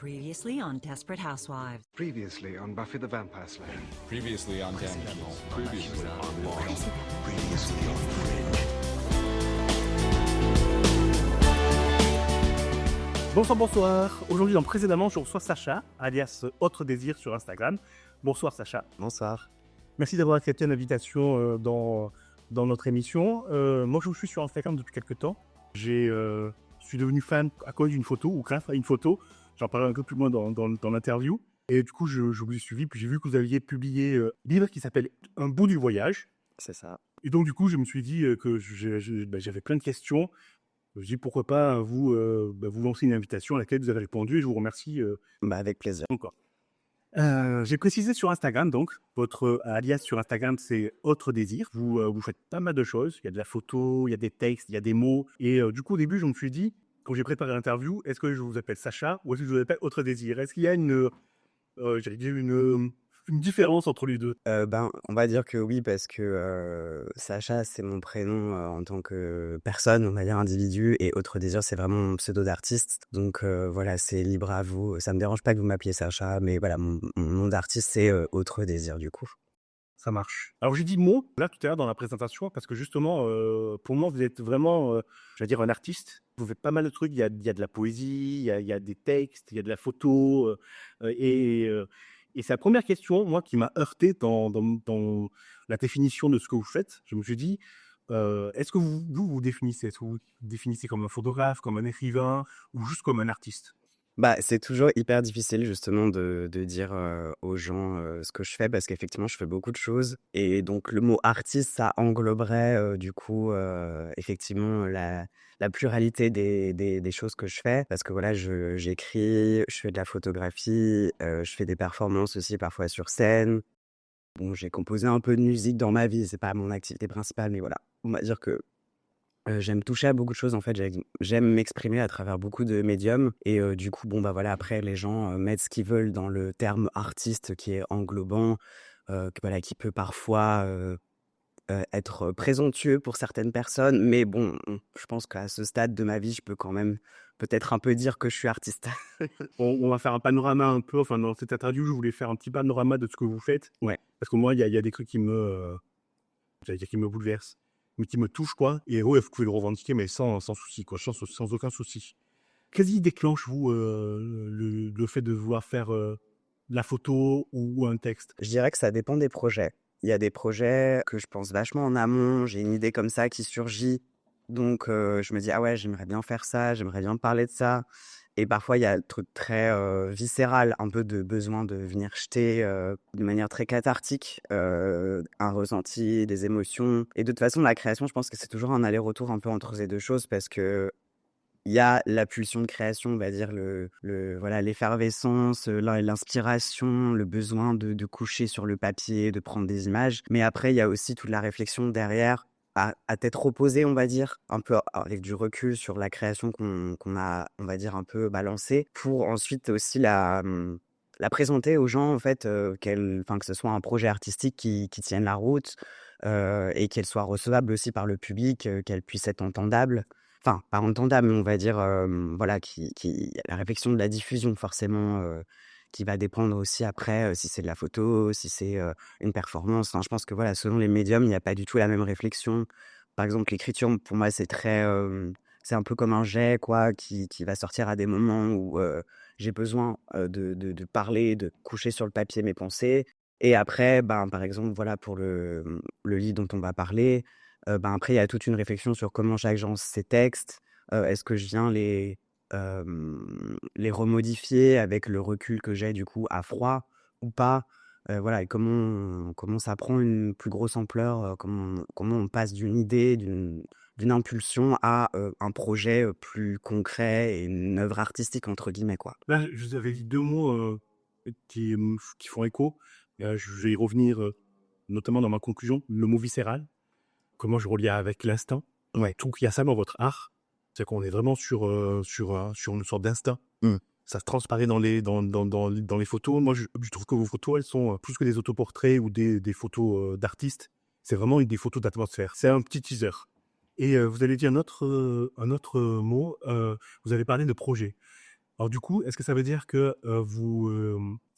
Previously on Desperate Housewives. Previously on Buffy the Vampire Slayer. Previously on Damages. Previously on Law. Previously on Fringe. Bonsoir. Aujourd'hui, dans Précédemment, je reçois Sacha, alias Autre Désir sur Instagram. Bonsoir Sacha. Bonsoir. Merci d'avoir accepté l'invitation dans notre émission. Moi, je suis sur Instagram depuis quelques temps. Je suis devenu fan à cause d'une photo, ou grâce à une photo. J'en parlerai un peu plus loin dans l'interview. Et du coup, je vous ai suivi, puis j'ai vu que vous aviez publié un livre qui s'appelle Un bout du voyage. C'est ça. Et donc, du coup, je me suis dit que j'avais plein de questions. Je me suis dit, pourquoi pas vous lancer une invitation à laquelle vous avez répondu, et je vous remercie Avec plaisir. encore. J'ai précisé sur Instagram, donc, votre alias sur Instagram, c'est Autre Désir. Vous faites pas mal de choses. Il y a de la photo, il y a des textes, il y a des mots. Et du coup, au début, je me suis dit, quand j'ai préparé l'interview, est-ce que je vous appelle Sacha ou est-ce que je vous appelle Autre Désir? Est-ce qu'il y a une différence entre les deux? On va dire que oui, parce que Sacha, c'est mon prénom en tant que personne, on va dire individu, et Autre Désir, c'est vraiment mon pseudo d'artiste. Donc voilà, c'est libre à vous. Ça me dérange pas que vous m'appeliez Sacha, mais voilà, mon nom d'artiste, c'est Autre Désir, du coup. Ça marche. Alors, j'ai dit mot, là, tout à l'heure, dans la présentation, parce que justement, pour moi, vous êtes vraiment, je vais dire, un artiste. Vous faites pas mal de trucs. Il y a de la poésie, il y a des textes, il y a de la photo. Et c'est la première question, moi, qui m'a heurté dans la définition de ce que vous faites. Je me suis dit, est-ce que vous définissez? Est-ce que vous définissez comme un photographe, comme un écrivain, ou juste comme un artiste? C'est toujours hyper difficile justement de dire aux gens ce que je fais, parce qu'effectivement je fais beaucoup de choses, et donc le mot artiste, ça engloberait du coup effectivement la pluralité des choses que je fais, parce que voilà, j'écris, je fais de la photographie, je fais des performances aussi parfois sur scène. Bon, j'ai composé un peu de musique dans ma vie, c'est pas mon activité principale, mais voilà, on va dire que j'aime toucher à beaucoup de choses, en fait. J'aime m'exprimer à travers beaucoup de médiums, et du coup, voilà, après les gens mettent ce qu'ils veulent dans le terme artiste qui est englobant, qui peut parfois être présomptueux pour certaines personnes, mais bon, je pense qu'à ce stade de ma vie, je peux quand même peut-être un peu dire que je suis artiste. On va faire un panorama un peu, enfin dans cette interview, je voulais faire un petit panorama de ce que vous faites. Ouais. Parce que moi, il y a des trucs qui me bouleversent, mais qui me touchent, quoi. Et ouais, vous pouvez le revendiquer, mais sans souci, quoi, sans aucun souci. Qu'est-ce qui déclenche, vous, le fait de vouloir faire de la photo ou un texte? Je dirais que ça dépend des projets. Il y a des projets que je pense vachement en amont, j'ai une idée comme ça qui surgit, donc je me dis: «Ah ouais, j'aimerais bien faire ça, j'aimerais bien parler de ça», et parfois il y a le truc très viscéral, un peu de besoin de venir jeter de manière très cathartique un ressenti, des émotions, et de toute façon la création, je pense que c'est toujours un aller-retour un peu entre ces 2 choses, parce que il y a la pulsion de création, on va dire voilà, l'effervescence, l'inspiration, le besoin de coucher sur le papier, de prendre des images. Mais après, il y a aussi toute la réflexion derrière, à tête reposée, on va dire, un peu avec du recul sur la création qu'on a, on va dire, un peu balancée, pour ensuite aussi la présenter aux gens, en fait, que ce soit un projet artistique qui tienne la route, et qu'elle soit recevable aussi par le public, qu'elle puisse être entendable. Enfin, pas entendable, mais on va dire, voilà, la réflexion de la diffusion forcément, qui va dépendre aussi après, si c'est de la photo, si c'est, une performance. Enfin, je pense que voilà, selon les médiums, il n'y a pas du tout la même réflexion. Par exemple, l'écriture, pour moi, c'est très, c'est un peu comme un jet, quoi, qui va sortir à des moments où, j'ai besoin, de parler, de coucher sur le papier mes pensées, et après, par exemple, voilà, pour le livre dont on va parler, après, il y a toute une réflexion sur comment j'agence ces textes. Est-ce que je viens les remodifier avec le recul que j'ai du coup à froid ou pas? Voilà, et comment ça prend une plus grosse ampleur, comment on passe d'une idée, d'une impulsion à un projet plus concret et une œuvre «artistique» entre guillemets, quoi. Là, je vous avais dit deux mots qui font écho. Je vais y revenir, notamment dans ma conclusion, le mot viscéral. Comment je relie avec l'instinct. Ouais. Donc, il y a ça dans votre art. C'est qu'on est vraiment sur une sorte d'instinct. Ça se transparaît dans les photos. Moi, je trouve que vos photos, elles sont plus que des autoportraits ou des photos d'artistes. C'est vraiment des photos d'atmosphère. C'est un petit teaser. Et vous avez dit un autre mot. Vous avez parlé de projet. Alors du coup, est-ce que ça veut dire que vous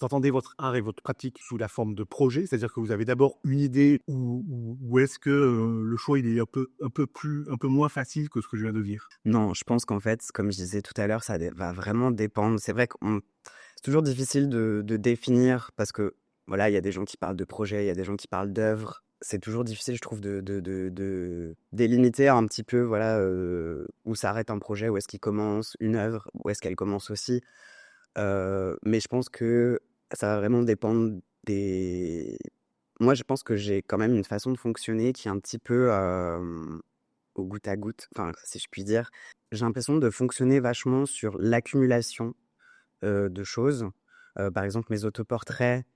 entendez votre art et votre pratique sous la forme de projet? C'est-à-dire que vous avez d'abord une idée ou est-ce que le choix il est un peu moins facile que ce que je viens de dire? Non, je pense qu'en fait, comme je disais tout à l'heure, va vraiment dépendre. C'est vrai que c'est toujours difficile de définir parce que voilà, il y a des gens qui parlent de projet, il y a des gens qui parlent d'œuvres. C'est toujours difficile, je trouve, de délimiter un petit peu voilà, où s'arrête un projet, où est-ce qu'il commence, une œuvre, où est-ce qu'elle commence aussi. Mais je pense que ça va vraiment dépendre des moi, je pense que j'ai quand même une façon de fonctionner qui est un petit peu, au goutte à goutte, enfin, si je puis dire. J'ai l'impression de fonctionner vachement sur l'accumulation, de choses. Par exemple, mes autoportraits,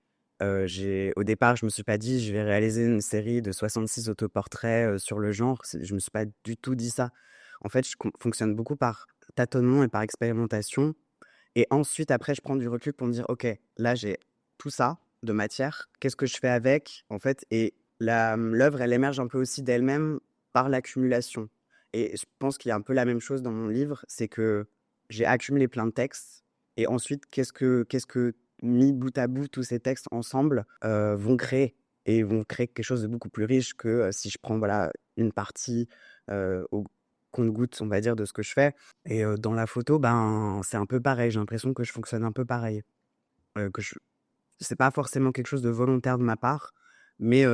au départ, je me suis pas dit: «Je vais réaliser une série de 66 autoportraits, sur le genre». Je me suis pas du tout dit ça. En fait, je fonctionne beaucoup par tâtonnement et par expérimentation et ensuite, après, je prends du recul pour me dire: «OK, là, j'ai tout ça de matière. Qu'est-ce que je fais avec?» en fait et l'œuvre, elle émerge un peu aussi d'elle-même par l'accumulation et je pense qu'il y a un peu la même chose dans mon livre, c'est que j'ai accumulé plein de textes et ensuite, qu'est-ce que mis bout à bout, tous ces textes ensemble, vont créer et vont créer quelque chose de beaucoup plus riche que, si je prends, voilà, une partie, au compte-gouttes, on va dire, de ce que je fais et dans la photo, ben, c'est un peu pareil. J'ai l'impression que je fonctionne un peu pareil, que je c'est pas forcément quelque chose de volontaire de ma part, mais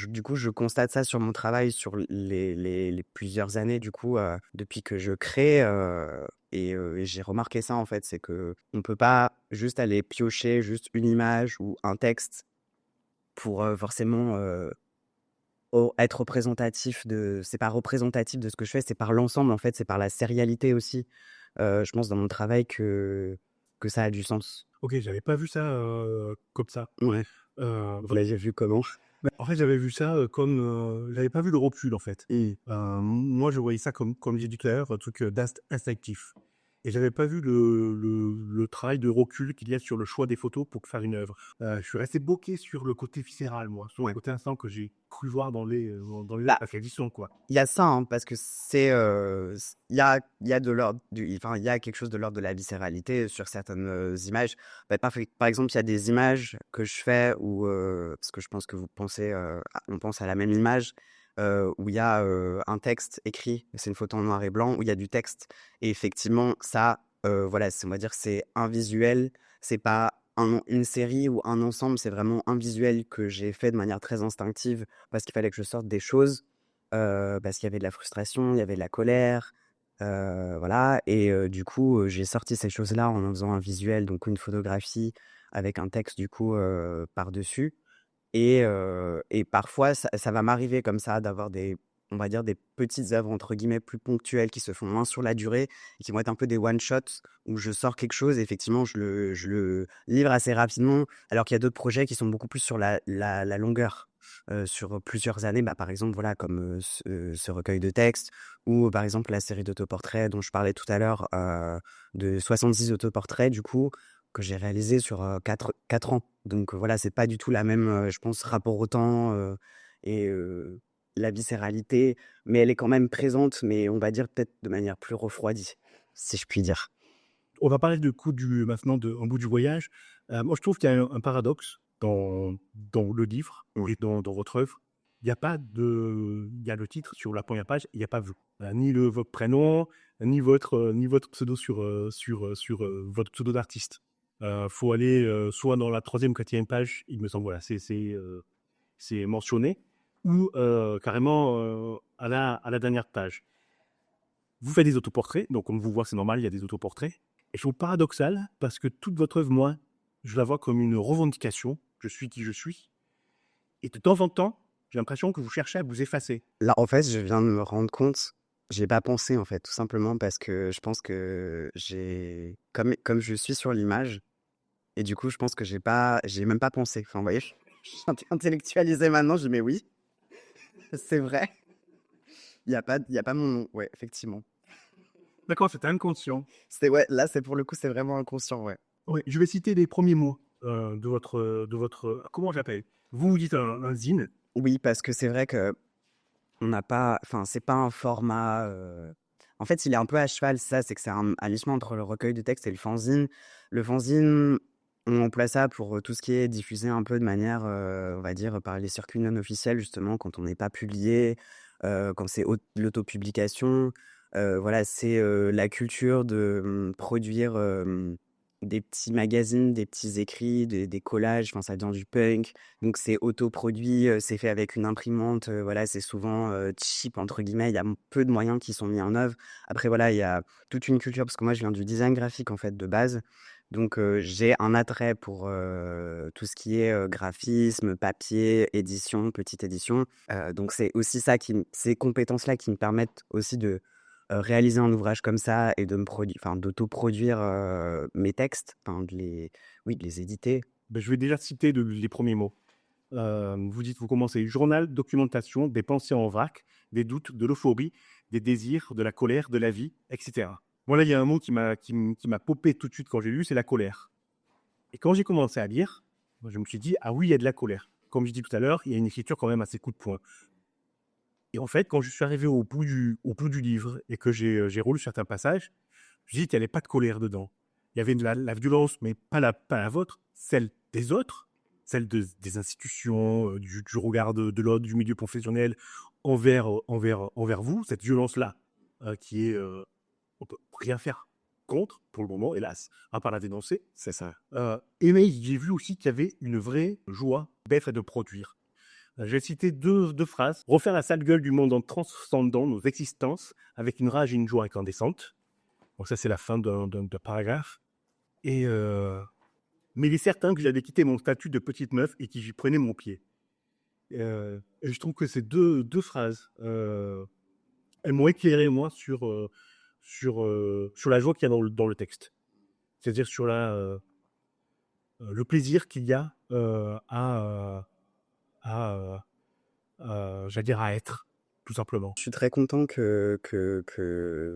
du coup, je constate ça sur mon travail sur les plusieurs années, du coup, depuis que je crée, et j'ai remarqué ça, en fait. C'est qu'on peut pas juste aller piocher juste une image ou un texte pour, forcément, être représentatif de c'est pas représentatif de ce que je fais, c'est par l'ensemble, en fait, c'est par la sérialité aussi, je pense dans mon travail que ça a du sens. OK, j'avais pas vu ça, comme ça. Ouais. Vous Voilà. l'avez vu comment? Bah, en fait, j'avais vu ça, comme, j'avais pas vu le recul, en fait. Mmh. Moi, je voyais ça comme j'ai dit tout à l'heure, un truc, instinctif et j'avais pas vu le travail de recul qu'il y a sur le choix des photos pour faire une œuvre. Je suis resté bloqué sur le côté viscéral, moi, sur le Ouais. côté instant que j'ai cru voir dans les Bah, éditions, quoi. il y a ça, hein, parce que c'est, il y a de l'ordre du enfin, il y a quelque chose de l'ordre de la viscéralité sur certaines, images. Bah, par exemple, il y a des images que je fais où, parce que je pense que vous pensez, on pense à la même image, où il y a, un texte écrit, c'est une photo en noir et blanc, où il y a du texte et effectivement ça, voilà, on va dire c'est un visuel, c'est pas une série ou un ensemble, c'est vraiment un visuel que j'ai fait de manière très instinctive parce qu'il fallait que je sorte des choses. Parce qu'il y avait de la frustration, il y avait de la colère, voilà et du coup, j'ai sorti ces choses-là en faisant un visuel, donc une photographie avec un texte du coup, par-dessus et parfois ça va m'arriver comme ça d'avoir on va dire «des petites œuvres» entre guillemets plus ponctuelles qui se font moins sur la durée et qui vont être un peu des one shots où je sors quelque chose et effectivement je le livre assez rapidement. Alors qu'il y a d'autres projets qui sont beaucoup plus sur la longueur, sur plusieurs années. Bah, par exemple, voilà, comme, ce recueil de textes ou par exemple la série d'autoportraits dont je parlais tout à l'heure, de 66 autoportraits du coup, que j'ai réalisé sur, 4 ans. Donc voilà, c'est pas du tout la même, je pense, rapport au temps, et la viscéralité, mais elle est quand même présente, mais on va dire peut-être de manière plus refroidie, si je puis dire. On va parler maintenant de Un bout du voyage. Moi, je trouve qu'il y a un paradoxe dans le livre Oui. et dans votre œuvre. Il y a le titre sur la première page, il y a pas vous. Ni votre prénom, ni votre pseudo votre pseudo d'artiste. Faut aller, soit dans la 3e ou 4e page, il me semble, voilà, c'est mentionné ou carrément, à la dernière page. Vous faites des autoportraits, donc on vous voit, c'est normal, il y a des autoportraits. Et je trouve paradoxal parce que toute votre œuvre, moi, je la vois comme une revendication. Je suis qui je suis. Et de temps en temps, j'ai l'impression que vous cherchez à vous effacer. Là, en fait, je viens de me rendre compte, j'ai pas pensé, en fait, tout simplement parce que je pense que comme je suis sur l'image et du coup, je pense que j'ai même pas pensé. Enfin, vous voyez, je suis intellectualisé maintenant, je dis: «Mais oui, c'est vrai, il y a pas mon nom». Ouais, effectivement. D'accord, c'est inconscient. Ouais, là, c'est pour le coup, c'est vraiment inconscient, ouais. Oui, je vais citer les premiers mots comment j'appelle. Vous dites un zine. Oui, parce que c'est vrai que on n'a pas enfin, c'est pas un format, En fait, il est un peu à cheval, c'est ça, c'est que c'est un mi-chemin entre le recueil de textes et le fanzine. Le fanzine, on emploie ça pour tout ce qui est diffusé un peu de manière, on va dire, par les circuits non officiels, justement, quand on n'est pas publié, quand c'est l'autopublication. Voilà, c'est la culture de produire des petits magazines, des petits écrits, des collages, enfin, ça vient du punk. Donc, c'est autoproduit, c'est fait avec une imprimante, voilà, c'est souvent cheap, entre guillemets. Il y a peu de moyens qui sont mis en œuvre. Après, voilà, il y a toute une culture, parce que moi, je viens du design graphique, en fait, de base. Donc, j'ai un attrait pour tout ce qui est graphisme, papier, édition, petite édition. Donc, c'est aussi ça ces compétences-là qui me permettent aussi de réaliser un ouvrage comme ça et d'autoproduire mes textes, de les éditer. Ben, je vais déjà citer les premiers mots. Vous commencez journal, documentation, des pensées en vrac, des doutes, de l'euphorie, des désirs, de la colère, de la vie, etc. Moi, là, il y a un mot qui m'a popé tout de suite quand j'ai lu, c'est la colère. Et quand j'ai commencé à lire, je me suis dit, ah oui, il y a de la colère. Comme je dis tout à l'heure, il y a une écriture quand même assez coup de poing. Et en fait, quand je suis arrivé au bout du livre et que j'ai relu certains passages, je me suis dit qu'il n'y avait pas de colère dedans. Il y avait de la violence, mais pas la vôtre, celle des autres, celle des institutions, du regard de l'autre, du milieu professionnel envers vous, cette violence-là, qui est... on peut rien faire contre, pour le moment, hélas, à part la dénoncer. C'est ça. Mais j'ai vu aussi qu'il y avait une vraie joie d'être et de produire. J'ai cité deux phrases. Refaire la sale gueule du monde en transcendant nos existences avec une rage et une joie incandescentes. Donc ça, c'est la fin d'un paragraphe. Mais il est certain que j'avais quitté mon statut de petite meuf et que j'y prenais mon pied. Et je trouve que ces deux phrases, elles m'ont éclairé, moi, sur la joie qu'il y a dans le texte. C'est-à-dire sur le plaisir qu'il y a j'allais dire à être, tout simplement. Je suis très content que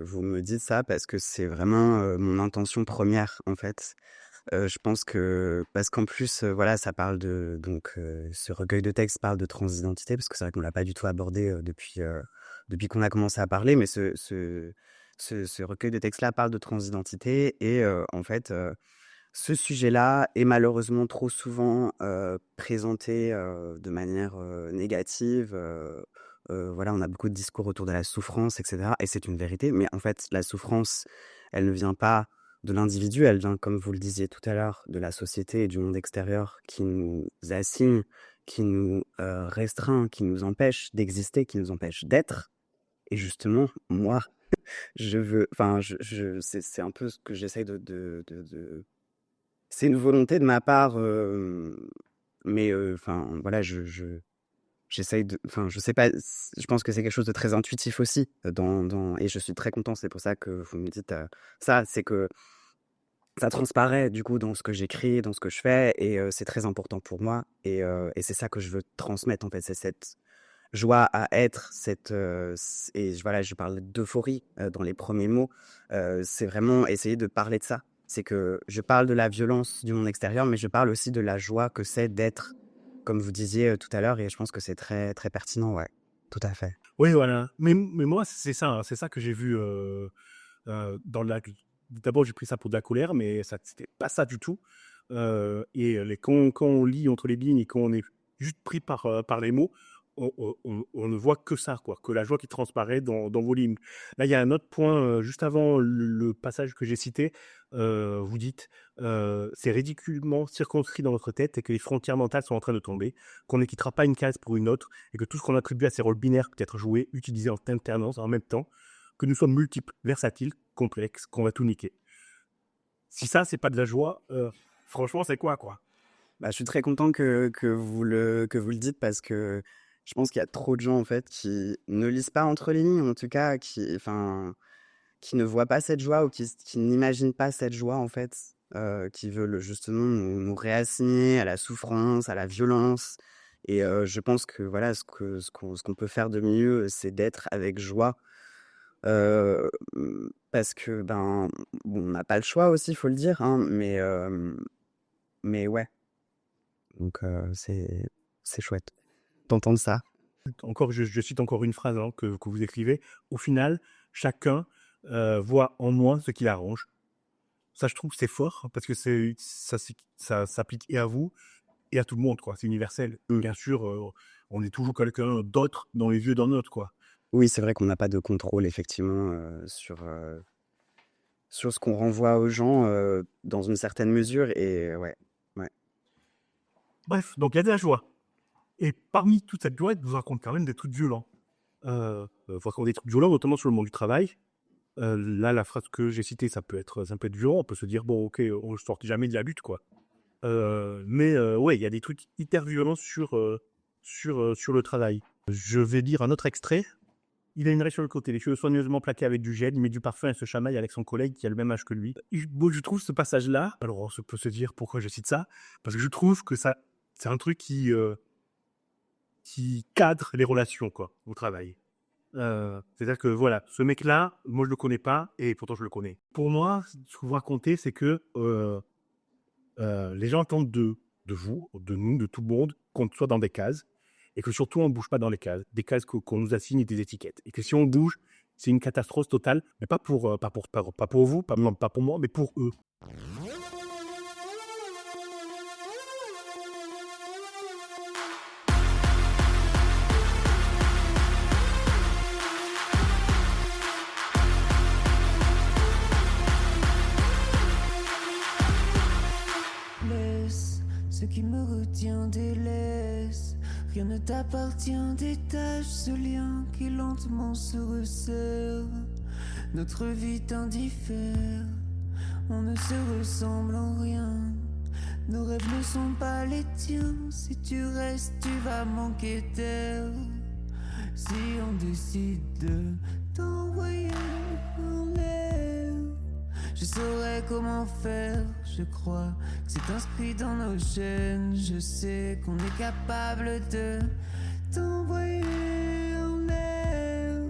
vous me dites ça parce que c'est vraiment mon intention première, en fait. Je pense que parce qu'en plus, voilà, ça parle ce recueil de textes parle de transidentité, parce que c'est vrai qu'on l'a pas du tout abordé depuis qu'on a commencé à parler, mais ce recueil de textes-là parle de transidentité et en fait, ce sujet-là est malheureusement trop souvent présenté de manière négative. Voilà, on a beaucoup de discours autour de la souffrance, etc. Et c'est une vérité, mais en fait, la souffrance, elle ne vient pas de l'individu, elle vient, comme vous le disiez tout à l'heure, de la société et du monde extérieur qui nous assigne, qui nous restreint, qui nous empêche d'exister, qui nous empêche d'être. Et justement, moi, c'est un peu ce que j'essaye c'est une volonté de ma part, mais voilà, j'essaye je sais pas, je pense que c'est quelque chose de très intuitif aussi, et je suis très content, c'est pour ça que vous me dites ça, c'est que ça transparaît du coup dans ce que j'écris, dans ce que je fais, et c'est très important pour moi, et c'est ça que je veux transmettre en fait, c'est cette joie à être, voilà, je parle d'euphorie dans les premiers mots, c'est vraiment essayer de parler de ça. C'est que je parle de la violence du monde extérieur, mais je parle aussi de la joie que c'est d'être, comme vous disiez tout à l'heure, et je pense que c'est très, très pertinent, ouais, tout à fait. Oui, voilà. Mais moi, c'est ça, hein, c'est ça que j'ai vu dans D'abord, j'ai pris ça pour de la colère, mais ça, c'était pas ça du tout. Quand on lit entre les lignes et quand on est juste pris par les mots, on ne voit que ça, quoi, que la joie qui transparaît dans vos lignes. Là, il y a un autre point, juste avant le passage que j'ai cité, vous dites c'est ridiculement circonscrit dans notre tête et que les frontières mentales sont en train de tomber, qu'on ne quittera pas une case pour une autre et que tout ce qu'on attribue à ces rôles binaires peut être joué, utilisé en alternance en même temps, que nous sommes multiples, versatiles, complexes, qu'on va tout niquer. Si ça, c'est pas de la joie, franchement, c'est quoi? Bah, je suis très content que vous le dites parce que je pense qu'il y a trop de gens en fait qui ne lisent pas entre les lignes, en tout cas, qui ne voient pas cette joie ou qui n'imaginent pas cette joie en fait, qui veulent justement nous réassigner à la souffrance, à la violence. Et je pense que voilà, ce qu'on peut faire de mieux, c'est d'être avec joie. Parce que bon, on n'a pas le choix aussi, faut le dire, hein, mais ouais. Donc c'est chouette d'entendre ça. Encore, je cite encore une phrase, hein, que vous écrivez. Au final, chacun voit en moi ce qui l'arrange. Ça, je trouve que c'est fort parce que ça s'applique et à vous et à tout le monde, quoi. C'est universel. Bien sûr, on est toujours quelqu'un d'autre dans les yeux d'un autre, quoi. Oui, c'est vrai qu'on n'a pas de contrôle effectivement, sur ce qu'on renvoie aux gens, dans une certaine mesure et ouais, ouais. Bref, donc il y a de la joie. Et parmi toute cette joie, il nous raconte quand même des trucs violents. Vous raconte des trucs violents, notamment sur le monde du travail. Là, la phrase que j'ai citée, ça peut être violent. On peut se dire, bon, ok, on ne sort jamais de la lutte, quoi. Mais ouais, il y a des trucs hyper violents sur le travail. Je vais lire un autre extrait. Il a une raie sur le côté, les cheveux soigneusement plaqués avec du gel, il met du parfum et se chamaille avec son collègue qui a le même âge que lui. Moi, je trouve ce passage-là, alors on peut se dire pourquoi je cite ça, parce que je trouve que ça, c'est un truc qui cadre les relations, quoi, au travail. C'est-à-dire que voilà, ce mec-là, moi je le connais pas et pourtant je le connais. Pour moi, ce que vous racontez, c'est que les gens attendent de vous, de nous, de tout le monde, qu'on soit dans des cases et que surtout on ne bouge pas dans les cases, des cases qu'on nous assigne et des étiquettes. Et que si on bouge, c'est une catastrophe totale, mais pas pour vous, pas pour moi, mais pour eux. Laisse ce qui me retient, délaisse. Rien ne t'appartient, détache ce lien qui lentement se resserre. Notre vie t'indiffère, on ne se ressemble en rien. Nos rêves ne sont pas les tiens, si tu restes, tu vas manquer d'air. Si on décide de t'envoyer en l'air, je saurais comment faire, je crois que c'est inscrit dans nos gènes. Je sais qu'on est capable de t'envoyer en l'air,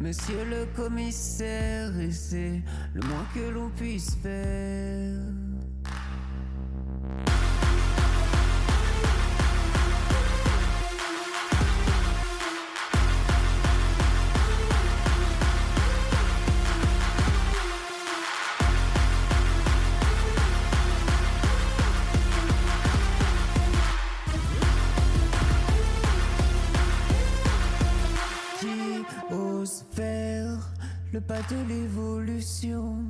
monsieur le commissaire, et c'est le moins que l'on puisse faire. Le pas de l'évolution.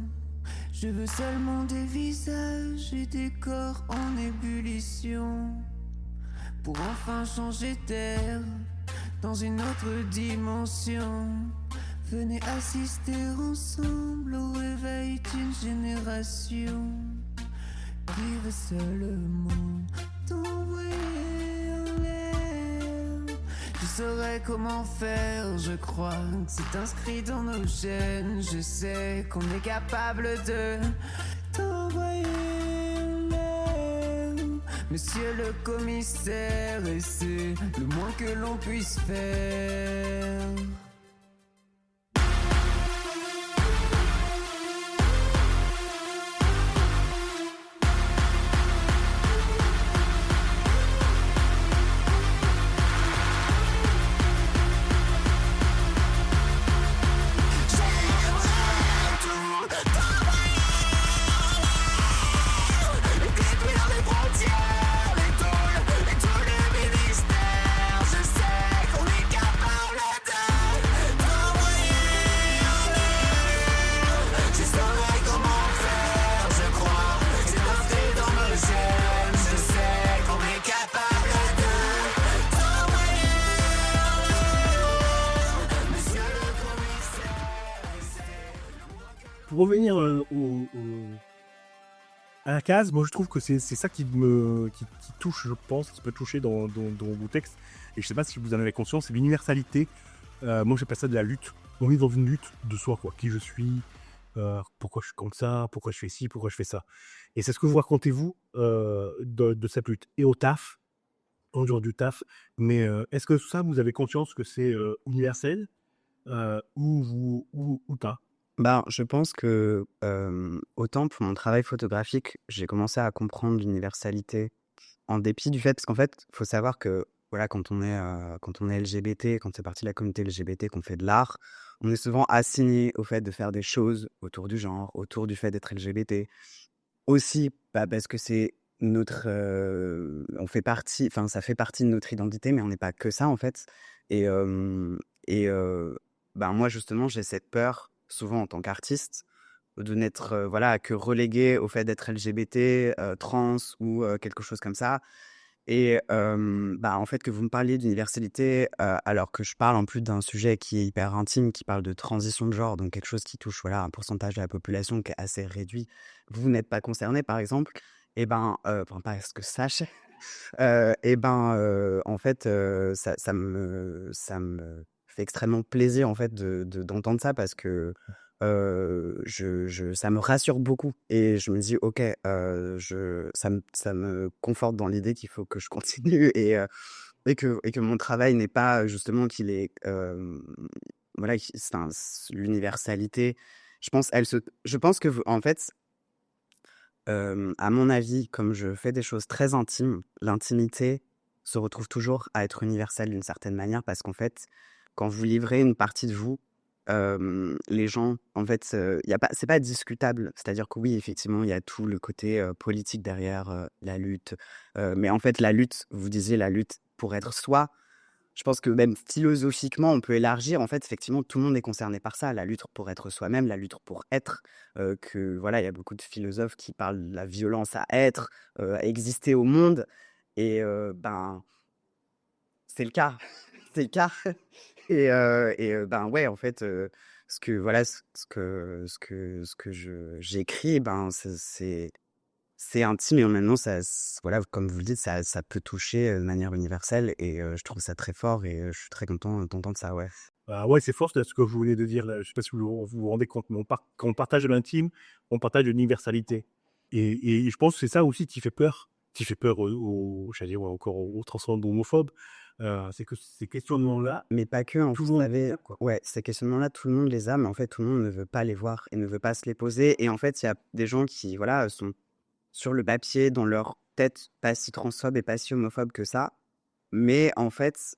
Je veux seulement des visages et des corps en ébullition, pour enfin changer d'air dans une autre dimension. Venez assister ensemble au réveil d'une génération qui veut seulement t'envoyer en l'air. Je saurais comment faire, je crois que c'est inscrit dans nos gènes. Je sais qu'on est capable de t'envoyer en l'air, monsieur le commissaire, et c'est le moins que l'on puisse faire. Pour revenir à la case, moi je trouve que c'est ça qui touche, je pense, qui peut toucher dans vos textes. Et je sais pas si vous en avez conscience, c'est l'universalité. Moi j'appelle ça de la lutte. On est dans une lutte de soi, quoi. Qui je suis, pourquoi je suis comme ça, pourquoi je fais ci, pourquoi je fais ça. Et c'est ce que vous racontez, vous, de cette lutte. Et au taf, en dehors du taf. Mais est-ce que ça, vous avez conscience que c'est universel ou pas? Ben, je pense que, autant pour mon travail photographique, j'ai commencé à comprendre l'universalité en dépit du fait parce qu'en fait, faut savoir qu'au voilà, quand on est LGBT, quand c'est partie de la communauté LGBT, qu'on fait de l'art, on est souvent assigné au fait de faire des choses autour du genre, autour du fait d'être LGBT. Aussi, bah, parce que c'est notre, on fait partie, enfin, ça fait partie de notre identité, mais on n'est pas que ça, en fait. Et, ben, moi, justement, j'ai cette peur, souvent en tant qu'artiste, de n'être, voilà, que relégué au fait d'être LGBT, trans ou quelque chose comme ça. Et bah, en fait, que vous me parliez d'universalité, alors que je parle en plus d'un sujet qui est hyper intime, qui parle de transition de genre, donc quelque chose qui touche, voilà, un pourcentage de la population qui est assez réduit. Vous n'êtes pas concerné, par exemple, et ben, enfin, pas à ce que je sache, et ben, en fait, ça me fait extrêmement plaisir, en fait, d'entendre ça parce que, ça me rassure beaucoup et je me dis: «OK, ça me conforte dans l'idée qu'il faut que je continue» et que mon travail n'est pas, justement qu'il est, voilà, qui enfin, l'universalité, je pense que en fait, à mon avis, comme je fais des choses très intimes, l'intimité se retrouve toujours à être universelle d'une certaine manière parce qu'en fait, quand vous livrez une partie de vous, les gens, en fait, y a pas c'est pas discutable. C'est-à-dire que oui, effectivement, il y a tout le côté, politique derrière, la lutte, mais en fait, la lutte, vous disiez la lutte pour être soi. Je pense que même philosophiquement, on peut élargir. En fait, effectivement, tout le monde est concerné par ça. La lutte pour être soi-même, la lutte pour être. Que voilà, il y a beaucoup de philosophes qui parlent de la violence à être, à exister au monde. Et ben, c'est le cas. C'est le cas. Ben ouais, en fait, ce que voilà, ce que j'écris, ben c'est intime et maintenant voilà, comme vous le dites, ça peut toucher, de manière universelle et je trouve ça très fort et je suis très content d'entendre ça, ouais. Ah ouais, c'est fort ce que vous venez de dire là. Je sais pas si vous vous rendez compte, mais quand on partage de l'intime, on partage de l'universalité. Et je pense que c'est ça aussi qui fait peur j'allais dire, ouais, encore aux transphobes, homophobes. C'est que ces questionnements-là, Mais pas que, tout le vous monde les savez, a, quoi. ouais, ces questionnements-là, tout le monde les a, mais en fait, tout le monde ne veut pas les voir et ne veut pas se les poser et en fait, il y a des gens qui, voilà, sont sur le papier, dans leur tête, pas si transphobes et pas si homophobes que ça. Mais en fait,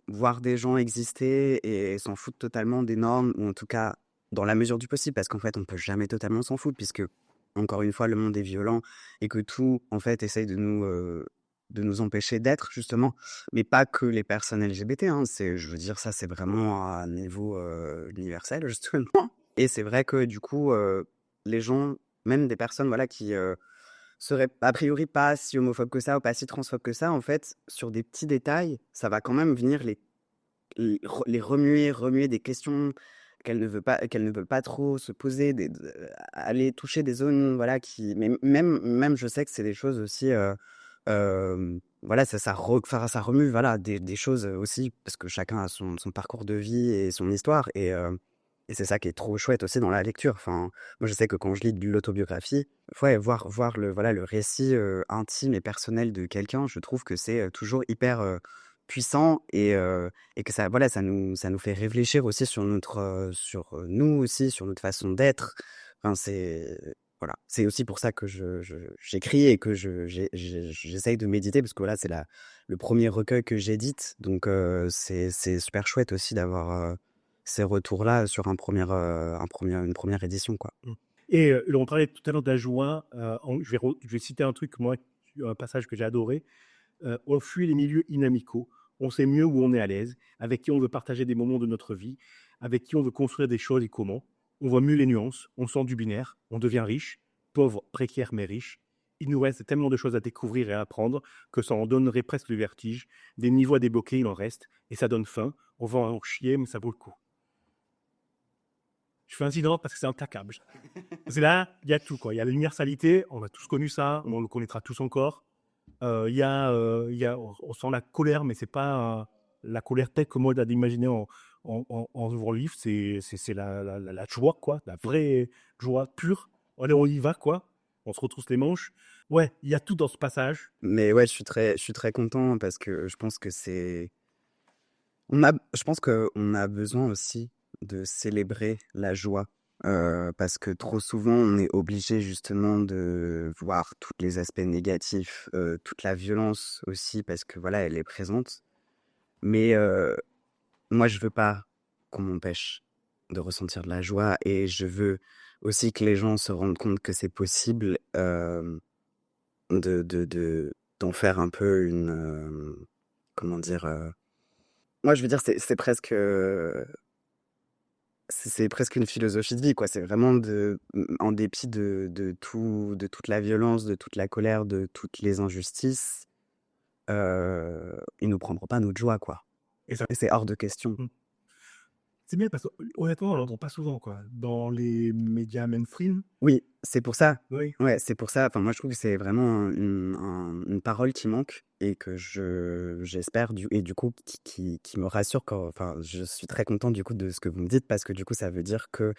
voir des gens exister et s'en foutre totalement des normes ou en tout cas dans la mesure du possible parce qu'en fait, on peut jamais totalement s'en foutre puisque, encore une fois, le monde est violent et que tout, en fait, essaye de nous empêcher d'être justement, mais pas que les personnes LGBT, hein. Je veux dire, ça, c'est vraiment à un niveau, universel justement et c'est vrai que du coup, les gens, même des personnes, voilà, qui, seraient a priori pas si homophobes que ça ou pas si transphobes que ça, en fait, sur des petits détails, ça va quand même venir les remuer des questions qu'elles ne veulent pas trop se poser, aller toucher des zones, voilà, mais même je sais que c'est des choses aussi, voilà, enfin, ça remue, voilà, des choses, aussi, parce que chacun a son parcours de vie et son histoire et c'est ça qui est trop chouette aussi dans la lecture. Enfin, moi, je sais que quand je lis de l'autobiographie, ouais, voir voilà, le récit, intime et personnel de quelqu'un, je trouve que c'est, toujours hyper, puissant et que ça, voilà, ça nous fait réfléchir aussi sur, nous aussi, sur notre façon d'être. Enfin, voilà, c'est aussi pour ça que j'écris et que j'essaye de méditer parce que voilà, c'est le premier recueil que j'édite donc c'est super chouette aussi d'avoir, ces retours-là sur une première édition, quoi. Mmh. Et on parlait tout à l'heure de la joie. Je vais citer un truc, moi, un passage que j'ai adoré. On fuit les milieux inamicaux. On sait mieux où on est à l'aise, avec qui on veut partager des moments de notre vie, avec qui on veut construire des choses et comment. On voit mieux les nuances, on sort du binaire, on devient riche, pauvre, précaire mais riche. Il nous reste tellement de choses à découvrir et à apprendre que ça en donnerait presque le vertige. Des niveaux à débloquer, il en reste, et ça donne faim. On va en chier, mais ça vaut le coup. Je fais un silence parce que c'est implacable. C'est là, il y a tout, quoi. Il y a l'universalité, on a tous connu ça, on le connaîtra tous encore. Il y a, on sent la colère, mais c'est pas la colère telle que moi d'imaginer en ouvrant le livre. C'est la joie, quoi, la vraie joie pure. Allez, on y va, quoi. On se retrousse les manches. Ouais, il y a tout dans ce passage. Mais ouais, je suis très content parce que je pense que je pense qu'on a besoin aussi de célébrer la joie parce que trop souvent, on est obligé justement de voir tous les aspects négatifs, toute la violence aussi, parce que voilà, elle est présente. Mais moi, je veux pas qu'on m'empêche de ressentir de la joie et je veux aussi que les gens se rendent compte que c'est possible d'en faire un peu une. Comment dire moi, je veux dire, c'est presque. C'est presque une philosophie de vie, quoi. C'est vraiment en dépit de toute la violence, de toute la colère, de toutes les injustices, ils nous prendront pas notre joie, quoi. Et ça, Et c'est hors de question. c'est bien parce que honnêtement, on l'entend pas souvent, quoi. Dans les médias mainstream, Oui, c'est pour ça. oui. Ouais, c'est pour ça. Enfin, moi, je trouve que c'est vraiment une parole qui manque et que j'espère et du coup qui me rassure quand. Enfin, je suis très content du coup de ce que vous me dites parce que du coup, ça veut dire que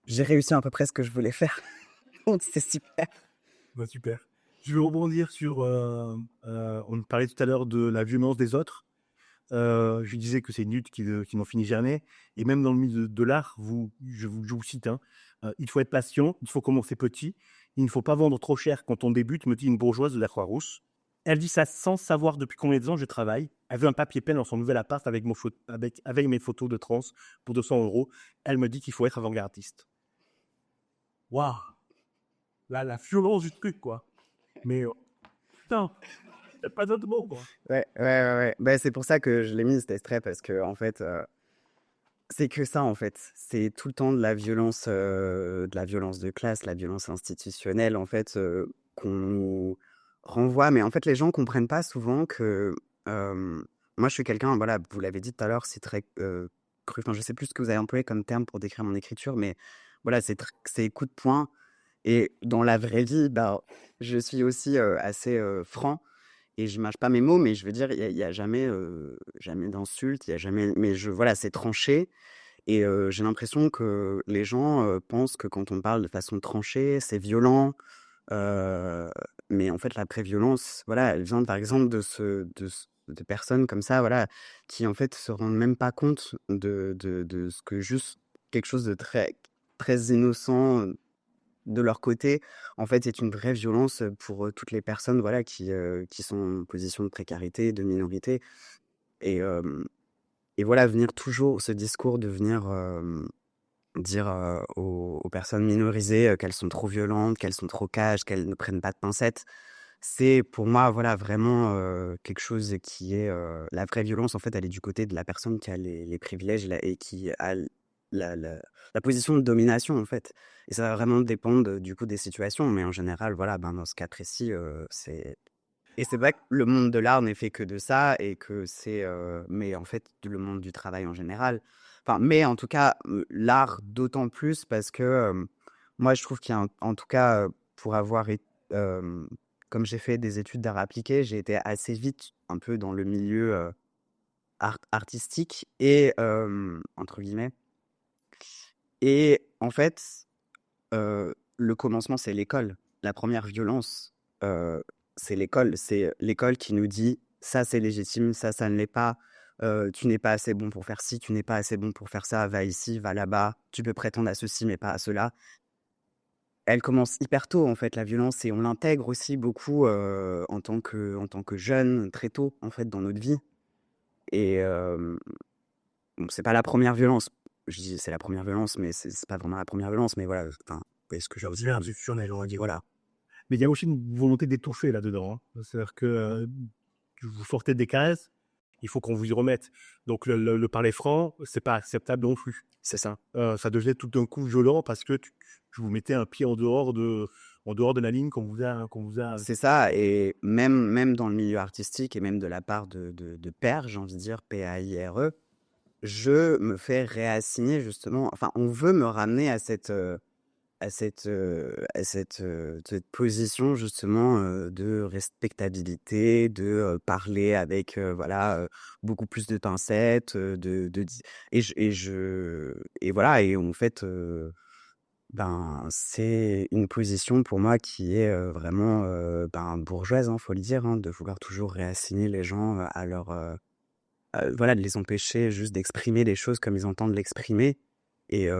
j'ai réussi à peu près ce que je voulais faire. Donc, c'est super. Bah, super. Je vais rebondir sur. On parlait tout à l'heure de la violence des autres. Je disais que c'est une lutte qui n'en finit jamais. Et même dans le milieu de l'art, je vous cite, hein, il faut être patient, il faut commencer petit, il ne faut pas vendre trop cher quand on débute, me dit une bourgeoise de la Croix-Rousse. Elle dit ça sans savoir depuis combien de temps je travaille. Elle veut un papier peint dans son nouvel appart avec mes photos de trans pour 200 €. Elle me dit qu'il faut être avant-gardiste. Waouh! Là, la violence du truc, quoi. Mais putain, y a pas d'autre mot, quoi. Ouais. Bah, c'est pour ça que je l'ai mis cet extrait parce que en fait, c'est que ça en fait. C'est tout le temps de la violence de classe, la violence institutionnelle en fait qu'on nous renvoie. Mais en fait, les gens comprennent pas souvent que moi, je suis quelqu'un. Voilà, vous l'avez dit tout à l'heure, c'est très cru. Enfin, je sais plus ce que vous avez employé comme terme pour décrire mon écriture, mais voilà, c'est coup de poing. Et dans la vraie vie, bah, je suis aussi assez franc. Et je mâche pas mes mots, mais je veux dire, il y a jamais, jamais d'insultes, il y a jamais mais voilà, c'est tranché et j'ai l'impression que les gens, pensent que quand on parle de façon tranchée, c'est violent, heu, mais en fait, la violence, voilà, elle vient, par exemple, de personnes comme ça, voilà, qui, en fait, se rendent même pas compte de ce que juste quelque chose de très très innocent, de leur côté, en fait, c'est une vraie violence, pour, toutes les personnes, voilà, qui sont en position de précarité, de minorité et et voilà, venir toujours ce discours de venir, dire, aux personnes minorisées, qu'elles sont trop violentes, qu'elles sont trop cash, qu'elles ne prennent pas de pincettes. C'est pour moi, voilà, vraiment, quelque chose qui est, la vraie violence, en fait, elle est du côté de la personne qui a les privilèges et qui a la la la position de domination, en fait et ça va vraiment dépendre, du coup, des situations mais en général, voilà, ben, dans ce cas précis, c'est et c'est vrai que le monde de l'art n'est fait que de ça et que c'est, mais en fait, le monde du travail en général, enfin, mais en tout cas, l'art d'autant plus parce que, moi, je trouve qu'il y a en tout cas, pour avoir comme j'ai fait des études d'art appliqué, j'ai été assez vite un peu dans le milieu, artistique et entre guillemets et en fait, le commencement, c'est l'école. La première violence, c'est l'école. C'est l'école qui nous dit: «Ça, c'est légitime, ça ne l'est pas. Tu n'es pas assez bon pour faire ci, tu n'es pas assez bon pour faire ça. Va ici, va là-bas. Tu peux prétendre à ceci, mais pas à cela». Elle commence hyper tôt, en fait, la violence et on l'intègre aussi beaucoup, en tant que jeune, très tôt, en fait, dans notre vie et bon, c'est pas la première violence. Je dis: «C'est la première violence», mais c'est pas vraiment la première violence, mais voilà, enfin, vous voyez ce que je veux dire? Institutionnel, on va dire. Voilà. Mais il y a aussi une volonté d'étoffer là-dedans, hein. C'est-à-dire que vous sortez des cases, il faut qu'on vous y remette. Donc le parler franc, c'est pas acceptable non plus. C'est ça. Ça devenait tout d'un coup violent parce que je vous mettais un pied en dehors de la ligne qu'on vous a. C'est ça et même dans le milieu artistique et même de la part de pairs, j'ai envie de dire, PAIRE, je me fais réassigner justement enfin, on veut me ramener à cette position justement, de respectabilité, de, parler avec, voilà, beaucoup plus de pincettes, de di et voilà et en fait, ben, c'est une position pour moi qui est, vraiment, ben, bourgeoise, hein, faut le dire, hein, de vouloir toujours réassigner les gens, à leur, voilà, de les empêcher juste d'exprimer les choses comme ils entendent l'exprimer Et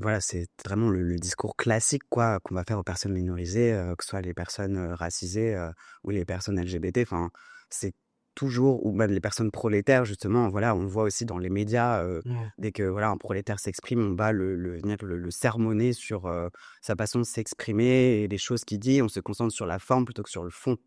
voilà, c'est vraiment le discours classique, quoi, qu'on va faire aux personnes minorisées, que ce soit les personnes, racisées, ou les personnes LGBT. Enfin, c'est toujours ou même les personnes prolétaires justement, voilà, on voit aussi dans les médias, dès que, voilà, un prolétaire s'exprime, on va venir le sermonner sur, sa façon de s'exprimer et les choses qu'il dit. On se concentre sur la forme plutôt que sur le fond.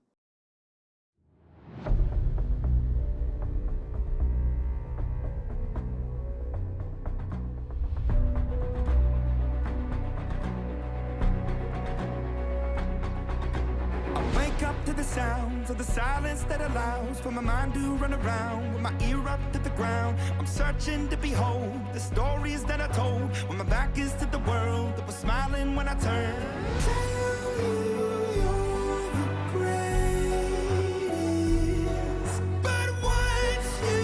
I wake up to the sounds of the silence that allows for my mind to run around with my ear up to the ground. I'm searching to behold the stories that I told when my back is to the world that was smiling when I turned. Tell you you're the greatest, but once you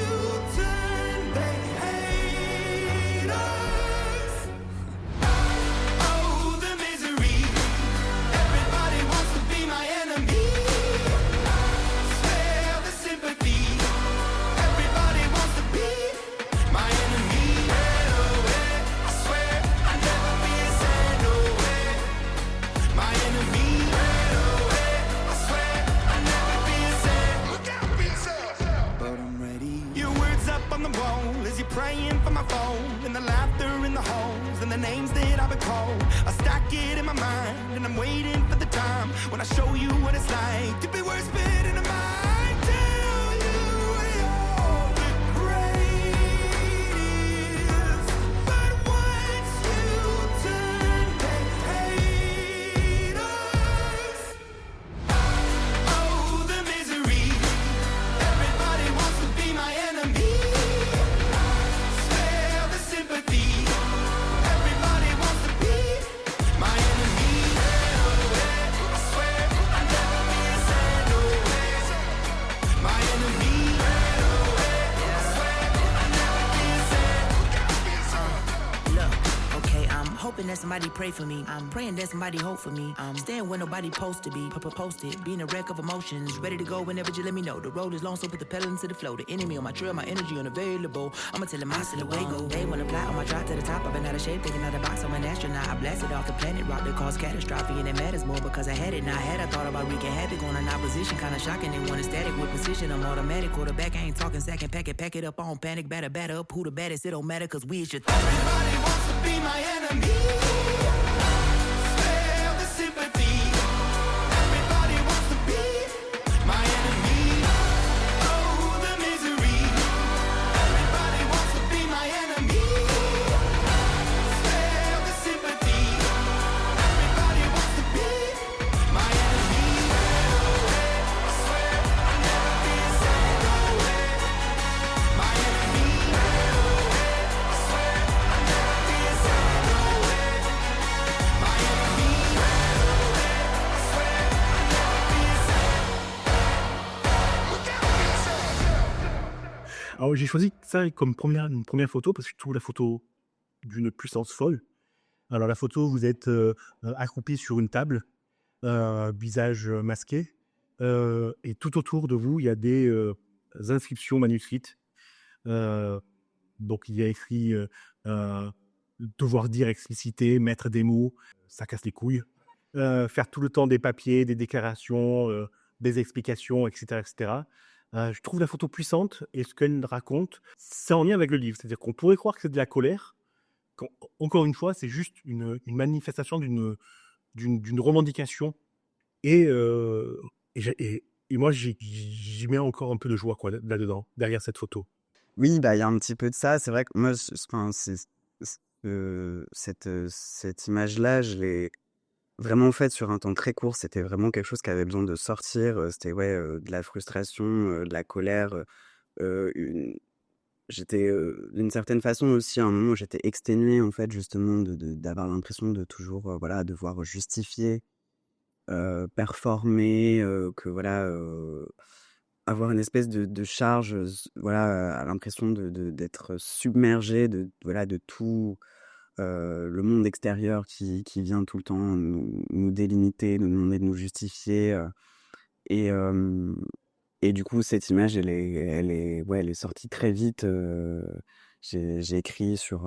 turn, they hate us. Oh, the misery. Everybody wants to be my enemy. Spare the sympathy. Everybody wants to be my enemy. I swear I'll never be a sad away. My enemy. I swear I'll never be a sad. Look out for yourself. But I'm ready. Your words up on the wall as you're praying for my phone, and the laughter in the halls and the names that I've been called. I stack it in my mind and I'm waiting for the time when I show you what it's like to be worse fit in a mind. Tell you you're the greatest, but once you turn, they hate us. Oh, the misery. Everybody wants to be my enemy. Spare the sympathy. Everybody wants to be my enemy. I swear I'll never be a sad away. My enemy. I swear I'll never be a sad. Look, okay, I'm hoping that somebody pray for me. I'm praying that somebody hope for me. I'm staying where nobody supposed to be. Posted, being a wreck of emotions. Ready to go whenever you let me know. The road is long, so put the pedal into the flow. The enemy on my trail, my energy unavailable. I'ma tell him I still away go. They wanna fly on my drive to the top. I've been out of shape, taking out the box. I'm an astronaut. I blasted off the planet rock that caused catastrophe, and it matters more because I had it. Now I had I thought about wreaking havoc on an opposition. Kinda shocking, they want a static with precision. I'm automatic quarterback. I ain't talking second packet. Pack it up on panic. Batter up. Who the baddest? It don't matter because we is your Everybody wants to be my enemy. Spare the sympathy. Everybody wants to be my enemy. Oh, the misery. Everybody wants to be my enemy. Spare the sympathy. Everybody wants to be my enemy. I swear I'll never be a sad away. My enemy. I swear I'll never be a sad away. My enemy. I swear I'll never be a sad. Look out for yourself. Alors j'ai choisi ça comme une première photo parce que je trouve la photo d'une puissance folle. Alors la photo, vous êtes accroupi sur une table, visage masqué, et tout autour de vous, il y a des inscriptions manuscrites. Donc il y a écrit devoir dire, expliciter, mettre des mots, ça casse les couilles. Faire tout le temps des papiers, des déclarations, des explications, etc. etc. Je trouve la photo puissante et ce qu'elle raconte, c'est en lien avec le livre. C'est-à-dire qu'on pourrait croire que c'est de la colère. Encore une fois, c'est juste une manifestation d'une revendication. Et moi, j'y mets encore un peu de joie quoi, là-dedans, derrière cette photo. Oui, bah, il y a un petit peu de ça. C'est vrai que moi, enfin, cette image-là, je l'ai vraiment faite sur un temps très court. C'était vraiment quelque chose qui avait besoin de sortir. C'était de la frustration, de la colère. J'étais d'une certaine façon aussi, à un moment, j'étais exténué, en fait, justement, d'avoir l'impression de toujours devoir justifier, performer, que voilà. Avoir une espèce de charge, à l'impression d'être submergé de tout le monde extérieur qui vient tout le temps nous délimiter, nous demander de nous justifier. Et du coup, cette image, elle est sortie très vite. j'ai écrit sur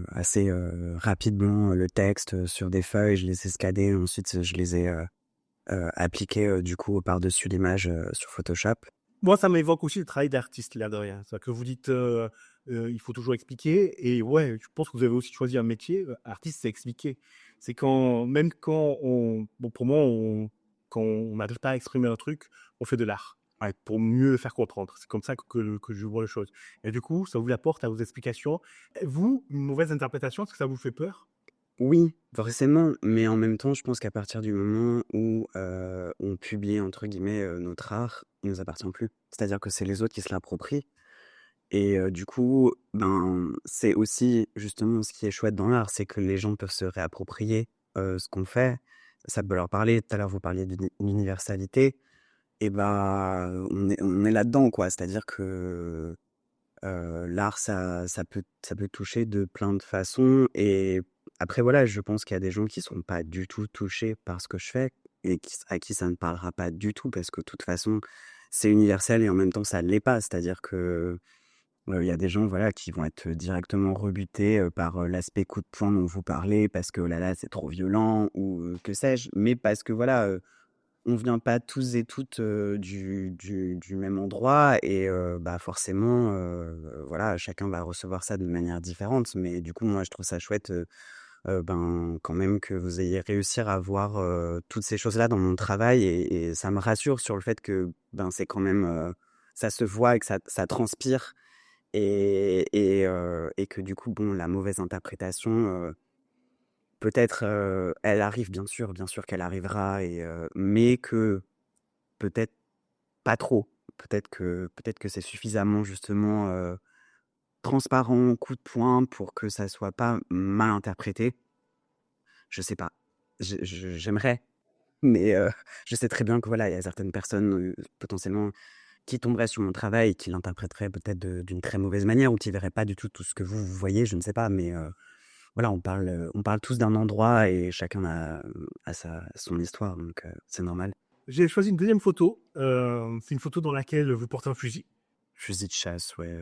assez rapidement le texte sur des feuilles, je les ai scannés, ensuite je les ai appliqués du coup par-dessus l'image sur Photoshop. Moi, ça m'évoque aussi le travail d'artiste, l'air de rien. C'est-à-dire que vous dites, il faut toujours expliquer. Et ouais, je pense que vous avez aussi choisi un métier. Artiste, c'est expliquer. C'est même quand bon, pour moi, quand on n'arrive pas à exprimer un truc, on fait de l'art. Ouais, pour mieux le faire comprendre. C'est comme ça que je vois les choses. Et du coup, ça ouvre la porte à vos explications. Vous, une mauvaise interprétation, est-ce que ça vous fait peur? Oui, forcément, mais en même temps, je pense qu'à partir du moment où on publie entre guillemets notre art, il nous appartient plus. C'est-à-dire que c'est les autres qui se l'approprient. Et du coup, ben, c'est aussi justement ce qui est chouette dans l'art, c'est que les gens peuvent se réapproprier ce qu'on fait. Ça peut leur parler. Tout à l'heure, vous parliez d'universalité. Et ben, on est là-dedans, quoi. C'est-à-dire que l'art, ça peut toucher de plein de façons. Et après, voilà, je pense qu'il y a des gens qui sont pas du tout touchés par ce que je fais et à qui ça ne parlera pas du tout parce que de toute façon, c'est universel et en même temps, ça l'est pas. C'est-à-dire que il y a des gens, voilà, qui vont être directement rebutés par l'aspect coup de poing dont vous parlez parce que oh là là, c'est trop violent ou que sais-je. Mais parce que voilà, on vient pas tous et toutes du même endroit et bah forcément, voilà, chacun va recevoir ça de manière différente. Mais du coup, moi, je trouve ça chouette, ben, quand même que vous ayez réussi à voir toutes ces choses-là dans mon travail et ça me rassure sur le fait que, ben, c'est quand même, ça se voit et que ça transpire et que du coup, bon, la mauvaise interprétation, peut-être, elle arrive bien sûr qu'elle arrivera mais que peut-être pas trop. Peut-être que c'est suffisamment justement, transparent, coup de poing pour que ça soit pas mal interprété. Je sais pas. J'aimerais, mais je sais très bien que voilà, il y a certaines personnes, potentiellement qui tomberaient sur mon travail et qui l'interpréteraient peut-être d'une très mauvaise manière ou qui verraient pas du tout ce que vous voyez, je ne sais pas, mais voilà, on parle tous d'un endroit et chacun a son histoire, donc c'est normal. J'ai choisi une deuxième photo. C'est une photo dans laquelle vous portez un fusil. Fusil de chasse, ouais,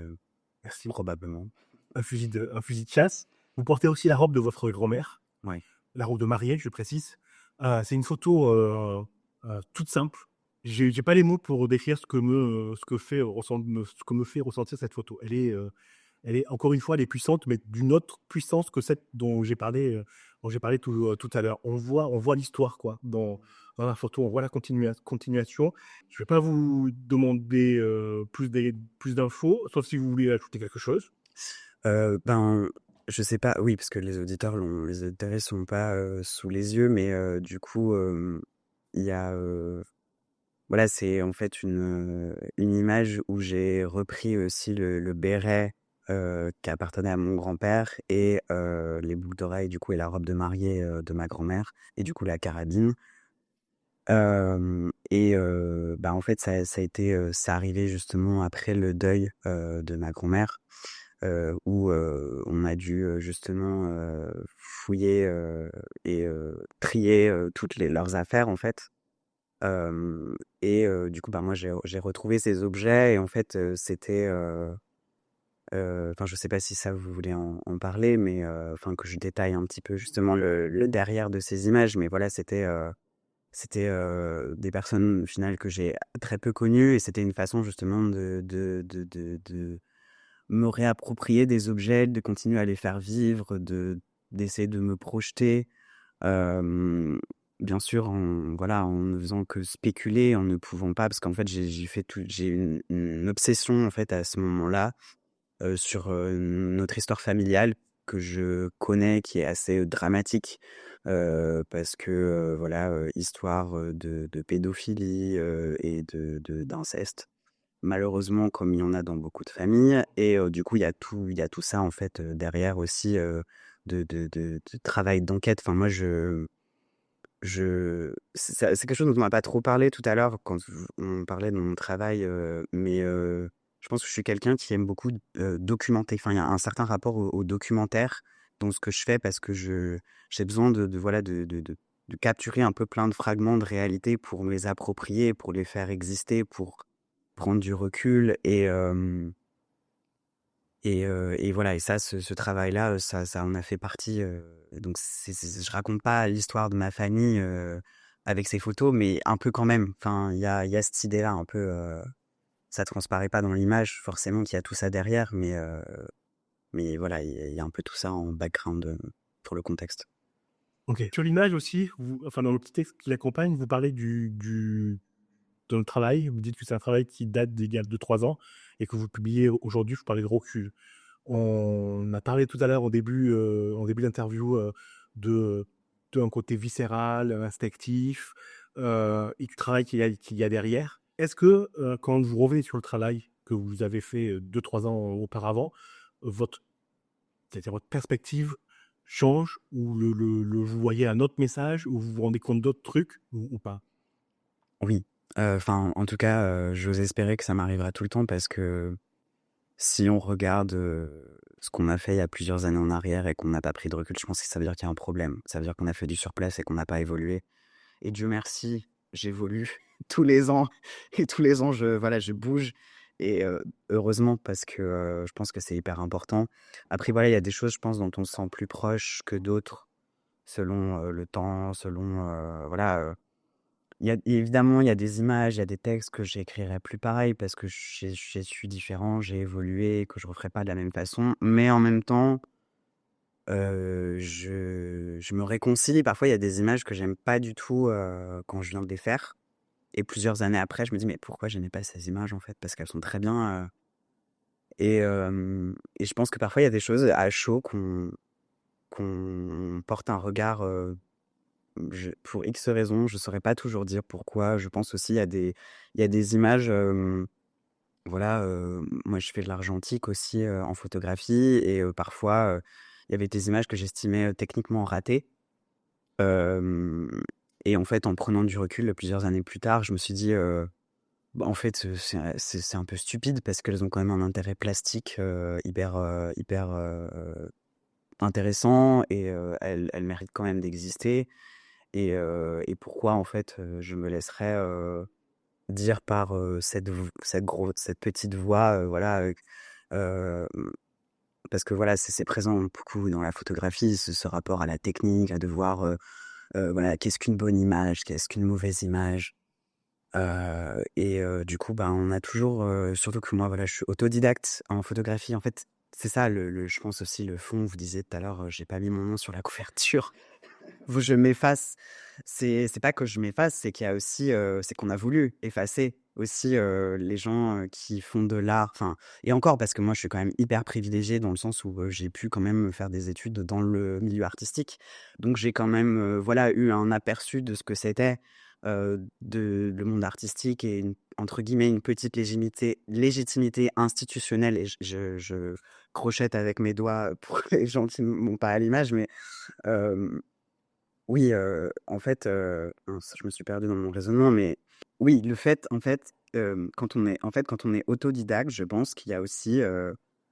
Merci. probablement. Un fusil de chasse. Vous portez aussi la robe de votre grand-mère. Ouais. La robe de mariée, je précise. C'est une photo toute simple. J'ai pas les mots pour décrire ce que me fait ressentir cette photo. Elle est encore une fois, elle est puissante, mais d'une autre puissance que celle dont j'ai parlé tout à l'heure. On voit l'histoire, quoi, dans la photo. On voit la continuation. Je vais pas vous demander plus d'infos, sauf si vous voulez ajouter quelque chose. Ben, je sais pas, oui, parce que les auditeurs sont pas sous les yeux, mais du coup, il y a, voilà, c'est en fait une image où j'ai repris aussi le béret qui appartenait à mon grand-père et les boucles d'oreilles, du coup, et la robe de mariée de ma grand-mère, et du coup, la carabine. Bah, en fait, ça a été, c'est arrivé justement après le deuil de ma grand-mère. Où on a dû justement fouiller et trier toutes leurs affaires en fait. Du coup, bah, moi j'ai retrouvé ces objets et en fait c'était, enfin je sais pas si ça vous voulez en parler, mais enfin que je détaille un petit peu justement le derrière de ces images, mais voilà, c'était des personnes au final que j'ai très peu connues et c'était une façon justement de me réapproprier des objets, de continuer à les faire vivre, d'essayer de me projeter, bien sûr en ne faisant que spéculer, en ne pouvant pas parce qu'en fait j'ai une obsession en fait à ce moment-là, sur, notre histoire familiale que je connais, qui est assez dramatique, parce que, voilà, histoire, de pédophilie, et d'inceste. Malheureusement, comme il y en a dans beaucoup de familles et du coup, il y a tout ça, en fait, derrière aussi, de travail d'enquête. Enfin, moi, c'est quelque chose dont on m'a pas trop parlé tout à l'heure quand on parlait de mon travail, mais je pense que je suis quelqu'un qui aime beaucoup documenter. Enfin, il y a un certain rapport au documentaire dans ce que je fais parce que j'ai besoin voilà, de capturer un peu plein de fragments de réalité pour me les approprier, pour les faire exister, pour prendre du recul Et voilà, et ça, ce travail-là, ça en a fait partie. Donc, je raconte pas l'histoire de ma famille avec ces photos, mais un peu quand même. Enfin, il y a cette idée-là un peu. Ça transparaît pas dans l'image, forcément qu'il y a tout ça derrière, mais voilà, il y a un peu tout ça en background pour le contexte. Ok. Sur l'image aussi, enfin dans le petit texte qui l'accompagne, vous parlez de notre travail. Vous dites que c'est un travail qui date d'il y a 2-3 ans et que vous publiez aujourd'hui. Je parlais de recul. On a parlé tout à l'heure en début d'interview de d'un côté viscéral, instinctif, et du travail qu'il y a derrière. Est-ce que quand vous revenez sur le travail que vous avez fait 2-3 ans auparavant, c'est-à-dire votre perspective change ou vous voyez un autre message ou vous vous rendez compte d'autres trucs ou pas? Oui. Enfin, en tout cas, j'ose espérer que ça m'arrivera tout le temps parce que si on regarde ce qu'on a fait il y a plusieurs années en arrière et qu'on n'a pas pris de recul, je pense que ça veut dire qu'il y a un problème. Ça veut dire qu'on a fait du surplace et qu'on n'a pas évolué. Et Dieu merci, j'évolue tous les ans. Et tous les ans, je bouge. Et heureusement, parce que je pense que c'est hyper important. Après, voilà, il y a des choses, je pense, dont on se sent plus proche que d'autres, selon le temps, selon... voilà. Évidemment, il y a des images, il y a des textes que j'écrirais plus pareil parce que je suis différent, j'ai évolué, que je referai pas de la même façon. Mais en même temps, je me réconcilie. Parfois, il y a des images que j'aime pas du tout quand je viens de les faire. Et plusieurs années après, je me dis, mais pourquoi j'aimais pas ces images en fait? Parce qu'elles sont très bien. Et je pense que parfois, il y a des choses à chaud qu'on porte un regard. Pour X raisons, je saurais pas toujours dire pourquoi. Je pense aussi il y a des images. Voilà, moi je fais de l'argentique aussi en photographie et parfois il y avait des images que j'estimais techniquement ratées. Euh, et en fait, en prenant du recul plusieurs années plus tard, je me suis dit, bah, en fait, c'est un peu stupide parce qu'elles ont quand même un intérêt plastique hyper intéressant et elles méritent quand même d'exister. Et pourquoi en fait je me laisserais dire par cette petite voix, voilà, parce que voilà, c'est présent beaucoup dans la photographie, ce rapport à la technique, à devoir, voilà, qu'est-ce qu'une bonne image, qu'est-ce qu'une mauvaise image. Du coup, ben, on a toujours, surtout que moi, voilà, je suis autodidacte en photographie. En fait, c'est ça, je pense aussi le fond. Vous disiez tout à l'heure, j'ai pas mis mon nom sur la couverture. Je m'efface. C'est pas que je m'efface, c'est qu'il y a aussi, c'est qu'on a voulu effacer aussi les gens qui font de l'art. Enfin, et encore parce que moi, je suis quand même hyper privilégiée dans le sens où j'ai pu quand même faire des études dans le milieu artistique. Donc, j'ai quand même, voilà, eu un aperçu de ce que c'était le monde artistique et entre guillemets une petite légitimité institutionnelle. Et je crochette avec mes doigts pour les gens qui m'ont pas à l'image, mais oui, en fait, mince, je me suis perdu dans mon raisonnement, mais oui, le fait, en fait, quand on est autodidacte, je pense qu'il y a aussi,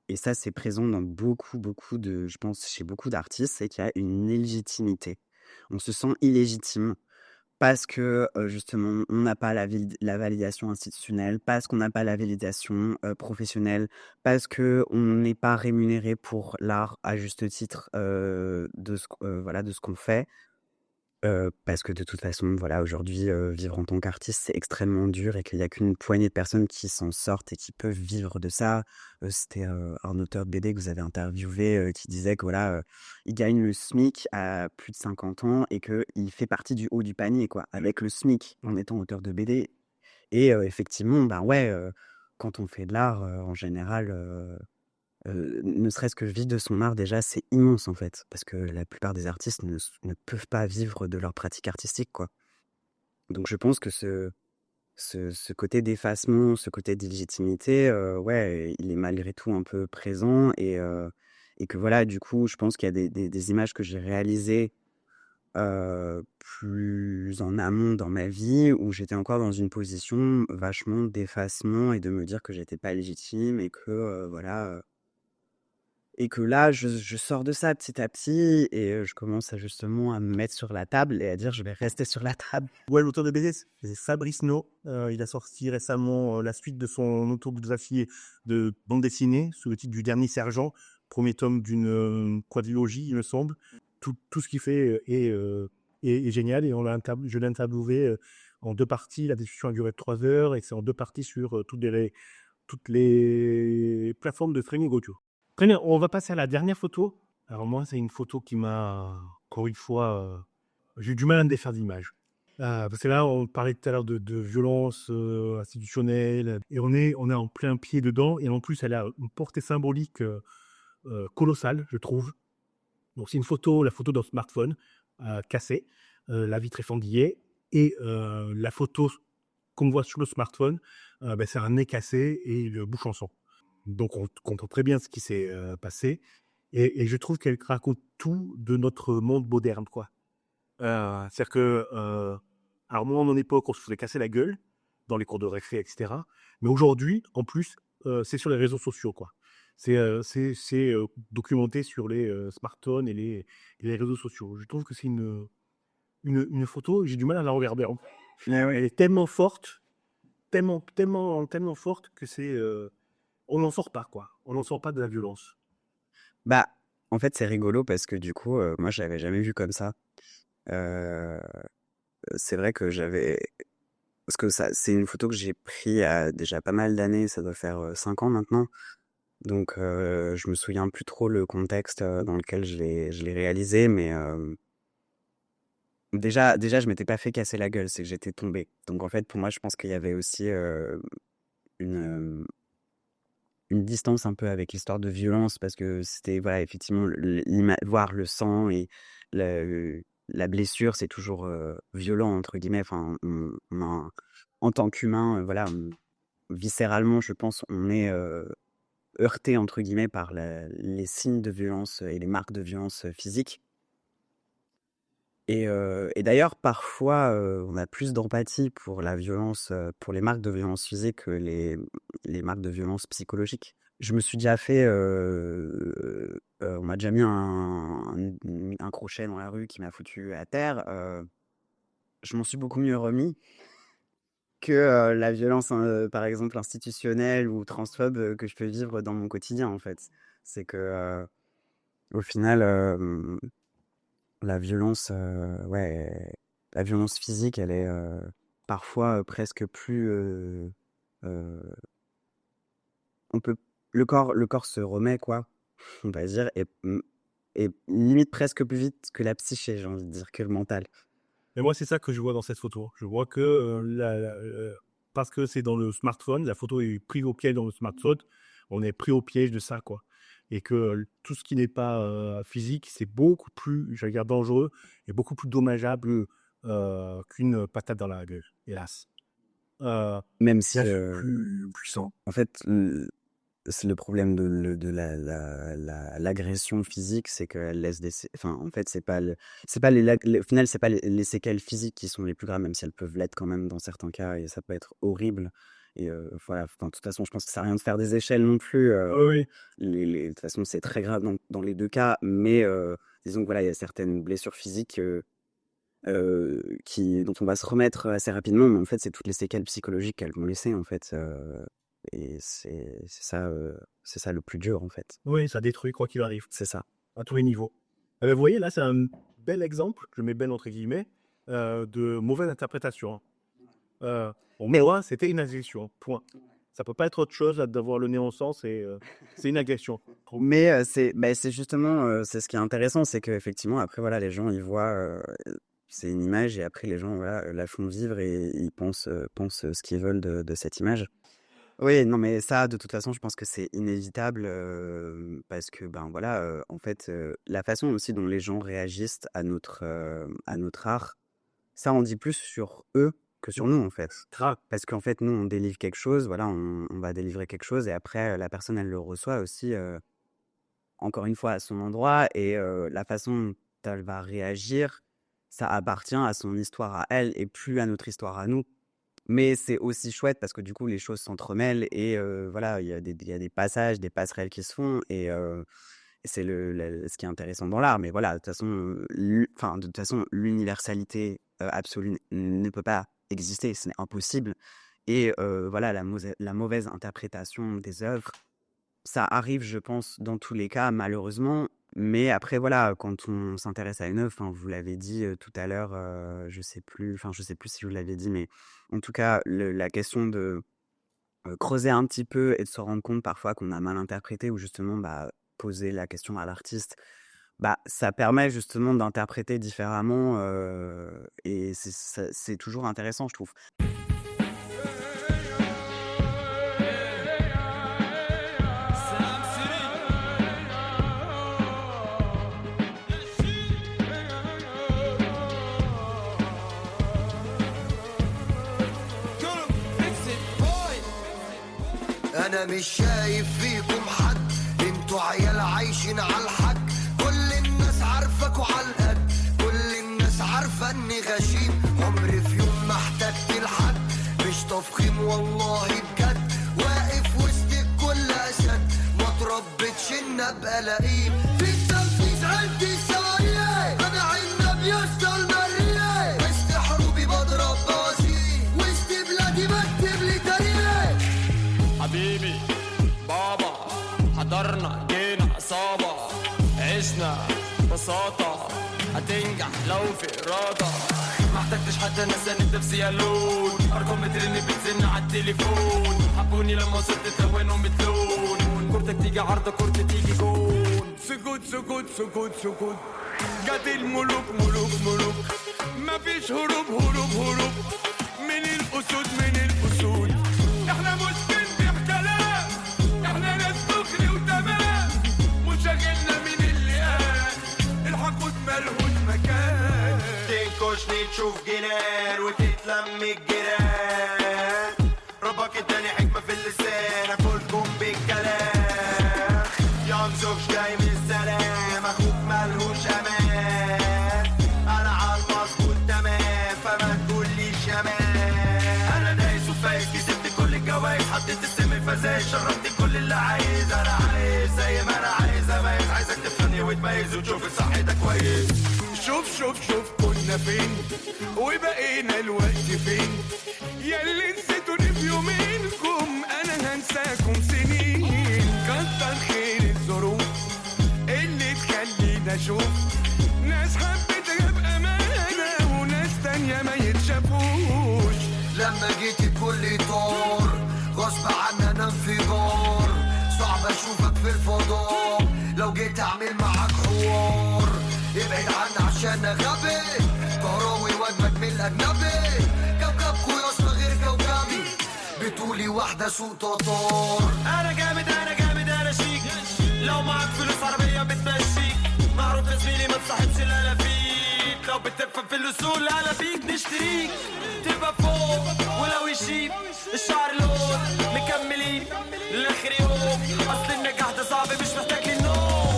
et ça, c'est présent dans beaucoup je pense, chez beaucoup d'artistes, c'est qu'il y a une illégitimité. On se sent illégitime parce que, justement, on n'a pas la validation institutionnelle, parce qu'on n'a pas la validation, professionnelle, parce qu'on n'est pas rémunéré pour l'art à juste titre, voilà, de ce qu'on fait. Parce que de toute façon, voilà, aujourd'hui, vivre en tant qu'artiste, c'est extrêmement dur et qu'il y a qu'une poignée de personnes qui s'en sortent et qui peuvent vivre de ça. C'était, un auteur de BD que vous avez interviewé, qui disait que voilà, il gagne le SMIC à plus de 50 ans et qu'il fait partie du haut du panier, quoi, avec le SMIC en étant auteur de BD. Et effectivement, ben ouais, quand on fait de l'art, en général, ne serait-ce que vivre de son art déjà, c'est immense en fait, parce que la plupart des artistes ne peuvent pas vivre de leur pratique artistique, quoi. Donc je pense que ce côté d'effacement, ce côté d'illégitimité, ouais, il est malgré tout un peu présent et que voilà, du coup, je pense qu'il y a des images que j'ai réalisées plus en amont dans ma vie où j'étais encore dans une position vachement d'effacement et de me dire que j'étais pas légitime et que voilà. Et que là, je sors de ça petit à petit et je commence justement à me mettre sur la table et à dire: «Je vais rester sur la table». Ouais, l'auteur de BD, c'est Fabrice No. Il a sorti récemment la suite de son autobiographie de bande dessinée sous le titre du Dernier Sergent, premier tome d'une quadrilogie, il me semble. Tout ce qu'il fait est génial et je l'ai interviewé en 2 parties. La discussion a duré 3 heures et c'est en 2 parties sur toutes les plateformes de streaming audio. Très bien, on va passer à la dernière photo. Alors moi, c'est une photo qui m'a, encore une fois, j'ai eu du mal à me défaire d'image. Parce que là, on parlait tout à l'heure de violence institutionnelle, et on est en plein pied dedans, et en plus, elle a une portée symbolique colossale, je trouve. Donc c'est la photo d'un smartphone cassé, la vitre effendillée, et la photo qu'on voit sur le smartphone, c'est un nez cassé et le bouche en sang. Donc on comprend très bien ce qui s'est passé, et je trouve qu'elle raconte tout de notre monde moderne, quoi. C'est-à-dire que, alors moi, à mon époque, on se faisait casser la gueule dans les cours de récré, etc. Mais aujourd'hui, en plus, c'est sur les réseaux sociaux, quoi. C'est documenté sur les smartphones et les réseaux sociaux. Je trouve que c'est une photo, j'ai du mal à la regarder, hein. Elle est tellement forte, tellement forte que on n'en sort pas, quoi. On n'en sort pas de la violence. Bah, en fait, c'est rigolo parce que du coup, moi, je l'avais jamais vu comme ça. C'est vrai que parce que c'est une photo que j'ai prise il y a déjà pas mal d'années, ça doit faire 5 ans maintenant. Donc, je me souviens plus trop le contexte dans lequel je l'ai réalisé, mais déjà, je m'étais pas fait casser la gueule, c'est que j'étais tombé. Donc, en fait, pour moi, je pense qu'il y avait aussi une distance un peu avec l'histoire de violence parce que c'était, voilà, effectivement, voir le sang et la blessure, c'est toujours violent, entre guillemets. Enfin, en tant qu'humain, voilà, viscéralement, je pense, on est heurté, entre guillemets, par les signes de violence et les marques de violence physique. Et d'ailleurs, parfois, on a plus d'empathie pour la violence, pour les marques de violence physique que les marques de violence psychologique. Je me suis déjà fait, on m'a déjà mis un crochet dans la rue qui m'a foutu à terre. Je m'en suis beaucoup mieux remis que la violence, par exemple, institutionnelle ou transphobe que je peux vivre dans mon quotidien, en fait. C'est que, au final, la violence, la violence physique, elle est parfois presque plus. On peut, le corps se remet, quoi, on va dire, et limite presque plus vite que la psyché, j'ai envie de dire, que le mental. Et moi, c'est ça que je vois dans cette photo. Je vois que parce que c'est dans le smartphone, la photo est prise au piège dans le smartphone, on est pris au piège de ça, quoi. Et que tout ce qui n'est pas physique, c'est beaucoup plus, j'allais dire, dangereux et beaucoup plus dommageable qu'une patate dans la gueule, hélas. Même si, Plus puissant. en fait, c'est le problème de l'agression physique, c'est qu'elle laisse enfin, en fait, c'est pas au final, c'est pas les séquelles physiques qui sont les plus graves, même si elles peuvent l'être quand même dans certains cas, et ça peut être horrible. Et voilà, enfin, de toute façon, je pense que ça sert à rien de faire des échelles non plus. Oui. De toute façon, c'est très grave dans les deux cas, mais disons que voilà, il y a certaines blessures physiques dont on va se remettre assez rapidement, mais en fait, c'est toutes les séquelles psychologiques qu'elles vont laisser, en fait. Et c'est ça le plus dur, en fait. Oui, ça détruit quoi qu'il arrive, C'est ça. à tous les niveaux. Vous voyez, là, c'est un bel exemple, je mets belle entre guillemets, de mauvaise interprétation. Pour moi, c'était une agression, point. Ça peut pas être autre chose d'avoir le nez en sang, c'est une agression. Mais c'est justement, c'est ce qui est intéressant, c'est qu'effectivement, après, voilà, les gens, ils voient, c'est une image, et après, les gens, voilà, la font vivre et ils pensent ce qu'ils veulent de cette image. Oui, non, mais ça, de toute façon, je pense que c'est inévitable parce que, ben voilà, en fait, la façon aussi dont les gens réagissent à notre art, ça en dit plus sur eux que sur nous, en fait. Grave. Parce qu'en fait, nous, on délivre quelque chose, voilà, on va délivrer quelque chose, et après, la personne, elle le reçoit aussi, encore une fois, à son endroit, et la façon dont elle va réagir, ça appartient à son histoire à elle et plus à notre histoire à nous. Mais c'est aussi chouette parce que du coup, les choses s'entremêlent, et voilà, il y a des passages, des passerelles qui se font, et C'est ce qui est intéressant dans l'art. Mais voilà, de toute façon, l'universalité absolue ne peut pas exister, c'est impossible. Et voilà, la mauvaise interprétation des œuvres, ça arrive, je pense, dans tous les cas, malheureusement. Mais après, voilà, quand on s'intéresse à une œuvre, vous l'avez dit tout à l'heure, je sais plus si vous l'avez dit, mais en tout cas, la question de creuser un petit peu et de se rendre compte parfois qu'on a mal interprété ou justement poser la question à l'artiste, ça permet justement d'interpréter différemment et c'est toujours intéressant, je trouve. انا مش شايف فيكم حد، انتوا عيال عايشين على الحق. كل الناس عارفاكوا على القد، كل الناس عارفه اني غشيم. عمري في يوم ما احتجت لحد، مش تفخيم والله بجد. واقف وسط الكل اسد، ما تربتش ان ابقى لئيم. في التنفيذ عندي سوايع، انا عنب يسطا المرية. وسط حروبي بضرب بازي، وسط بلادي بكتب لي تاريخ. حبيبي بابا حضرنا جينا عصابة، عشنا بساطة، هتنجح لو في إرادة. ما احتجتش حتى ناس انت في سيالون، ارقام بترن بتزن على التليفون. حبوني لما وصلت تلونهم بتلون، كورتك تيجي عارضة كورتك تيجي جون. سكوت سكوت سكوت سكوت، جت الملوك ملوك ملوك. مفيش هروب هروب هروب من الأسود من الأسود. احنا مش بنبيع كلام، احنا ناس دغري وتمام. مشاغلنا من اللي قال الحقود ملهوش مكان. تنكشني تشوف جنان وتتلم الجيران. ربك اداني حكمة في اللسان، اكلكم بالكلام. ينزغش جاي من السلام، اخوك ملهوش امان. انا عالمظبوط تمام، فما تقوليش امان. انا دايس وفايز، كسبت كل الجوايز، حطيت السم الفزايز، شربت كل اللي عايز. انا عايز زي ما انا عايز اميز، عايزك تفهمني وتميز وتشوف الصح ده كويس. شوف شوف شوف كنا فين وبقينا الوقت فين. ياللي نسيتوني في يومينكم انا هنساكم سنين. كتر خير الظروف اللي تخلينا اشوف ناس حبيتها بامانه، وناس تانية ما يتشافوش. لما جيت الكل طار، غصب عني انا انفجار. صعب اشوفك في الفضاء، لو جيت اعمل معاك حوار. ابعد عني عشان غبي، كهراوي وجبك من الاجنبي. كوكبكوا يا اسطى غير كوكبي، بتقولي واحده سوق تطار. انا جامد انا جامد انا شيك، لو معاك فلوس عربيه بتمشيك. معروف يا زميلي ما تصاحبش الا فيك، لو بتفهم في الاصول انا فيك نشتريك. تبقى فوق ولو يشيب الشعر لون، مكملين لاخر يوم. اصل النجاح ده صعب مش محتاج للنوم.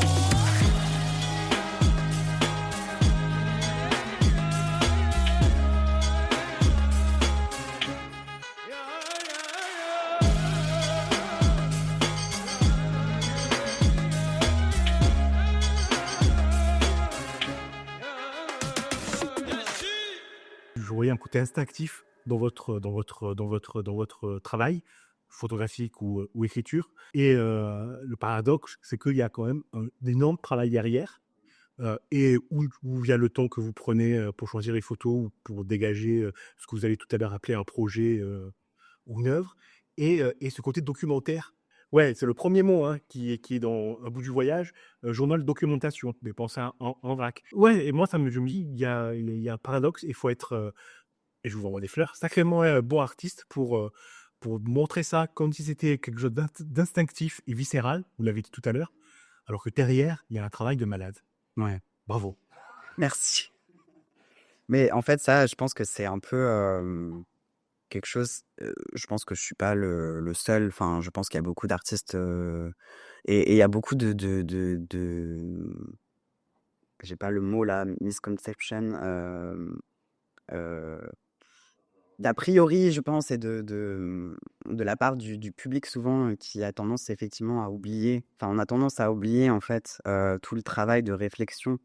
Je voyais un côté instinctif dans votre travail, photographique ou écriture. Et le paradoxe, c'est qu'il y a quand même un énorme travail derrière. Et où vient le temps que vous prenez pour choisir les photos ou pour dégager ce que vous avez tout à l'heure appelé un projet ou une œuvre. Et ce côté documentaire. Ouais, c'est le premier mot qui est dans Un bout du voyage, journal documentation, des pensées en vrac. Ouais, et moi, je me dis, il y a un paradoxe, il faut être, et je vous envoie des fleurs, sacrément bon artiste pour montrer ça comme si c'était quelque chose d'instinctif et viscéral, vous l'avez dit tout à l'heure, alors que derrière, il y a un travail de malade. Ouais, Bravo. merci. Mais en fait, ça, je pense que c'est un peu quelque chose. Je pense que je suis pas le seul. Enfin, je pense qu'il y a beaucoup d'artistes et il y a beaucoup j'ai pas le mot là, misconception, d'a priori, je pense, et de la part du public souvent qui a tendance effectivement à oublier, enfin, on a tendance à oublier en fait tout le travail de réflexion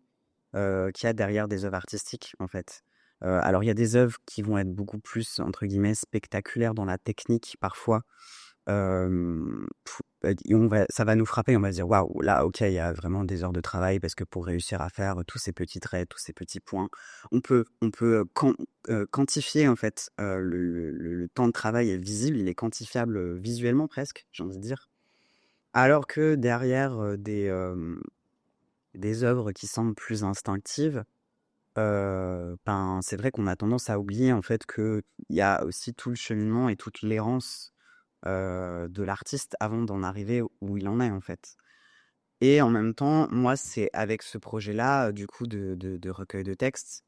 qu'il y a derrière des œuvres artistiques en fait. Alors il y a des œuvres qui vont être beaucoup plus entre guillemets «spectaculaires» dans la technique parfois. Et ça va nous frapper, on va se dire: «Waouh, là, OK, il y a vraiment des heures de travail» parce que pour réussir à faire tous ces petits traits, tous ces petits points, on peut quantifier en fait, le temps de travail est visible, il est quantifiable, visuellement presque, j'ai envie de dire. Alors que derrière, des œuvres qui semblent plus instinctives, ben, c'est vrai qu'on a tendance à oublier en fait qu'il y a aussi tout le cheminement et toute l'errance, de l'artiste avant d'en arriver où il en est, en fait. Et en même temps, moi, c'est avec ce projet-là, du coup, de recueil de textes,